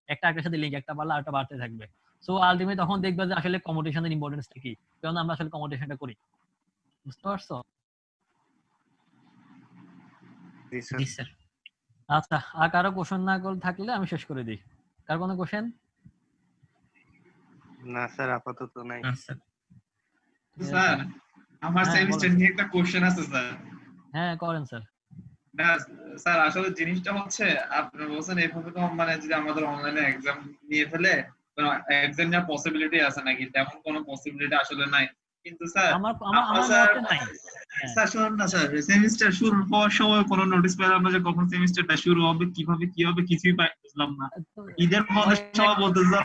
একটা একটার সাথে লিঙ্ক, একটা পারলে আরেকটা বাড়তে থাকবে। সো আলটিমেট তখন দেখবা যে আসলে কম্পিটিশনের ইম্পর্টেন্সটা কি, কারণ আমরা আসলে কম্পিটিশনটা করি, বুঝতে পারছো? জি স্যার। জি স্যার। আচ্ছা, আর কারো কোশ্চেন না থাকলে আমি শেষ করে দিই। কার কোনো কোশ্চেন? না স্যার, আপাতত নাই। আচ্ছা। স্যার আমার হ্যাঁ, সেমিস্টার বলো। নিয়ে একটা কোশ্চেন আছে স্যার। হ্যাঁ করেন স্যার। না স্যার, আসলে জিনিসটা হচ্ছে আপনি বলছেন এভাবে তো মানে যদি আমাদের অনলাইনে এক্সাম নিয়ে ফেলে, এক্সাম নেওয়ার পসিবিলিটি আছে নাকি? তেমন কোনো পসিবিলিটি আসলে নাই। কিন্তু স্যার আমার আমরা আমার স্যার মতে নাই। হ্যাঁ। স্যার শুনুন না স্যার, সেমিস্টার শুরু হওয়ার সময় কোনো নোটিশ পেলাম না যে কখন সেমিস্টারটা শুরু হবে, কিভাবে কি হবে কিছুই বুঝলাম না। তো ঈদের মধ্যে সবাই বলতে স্যার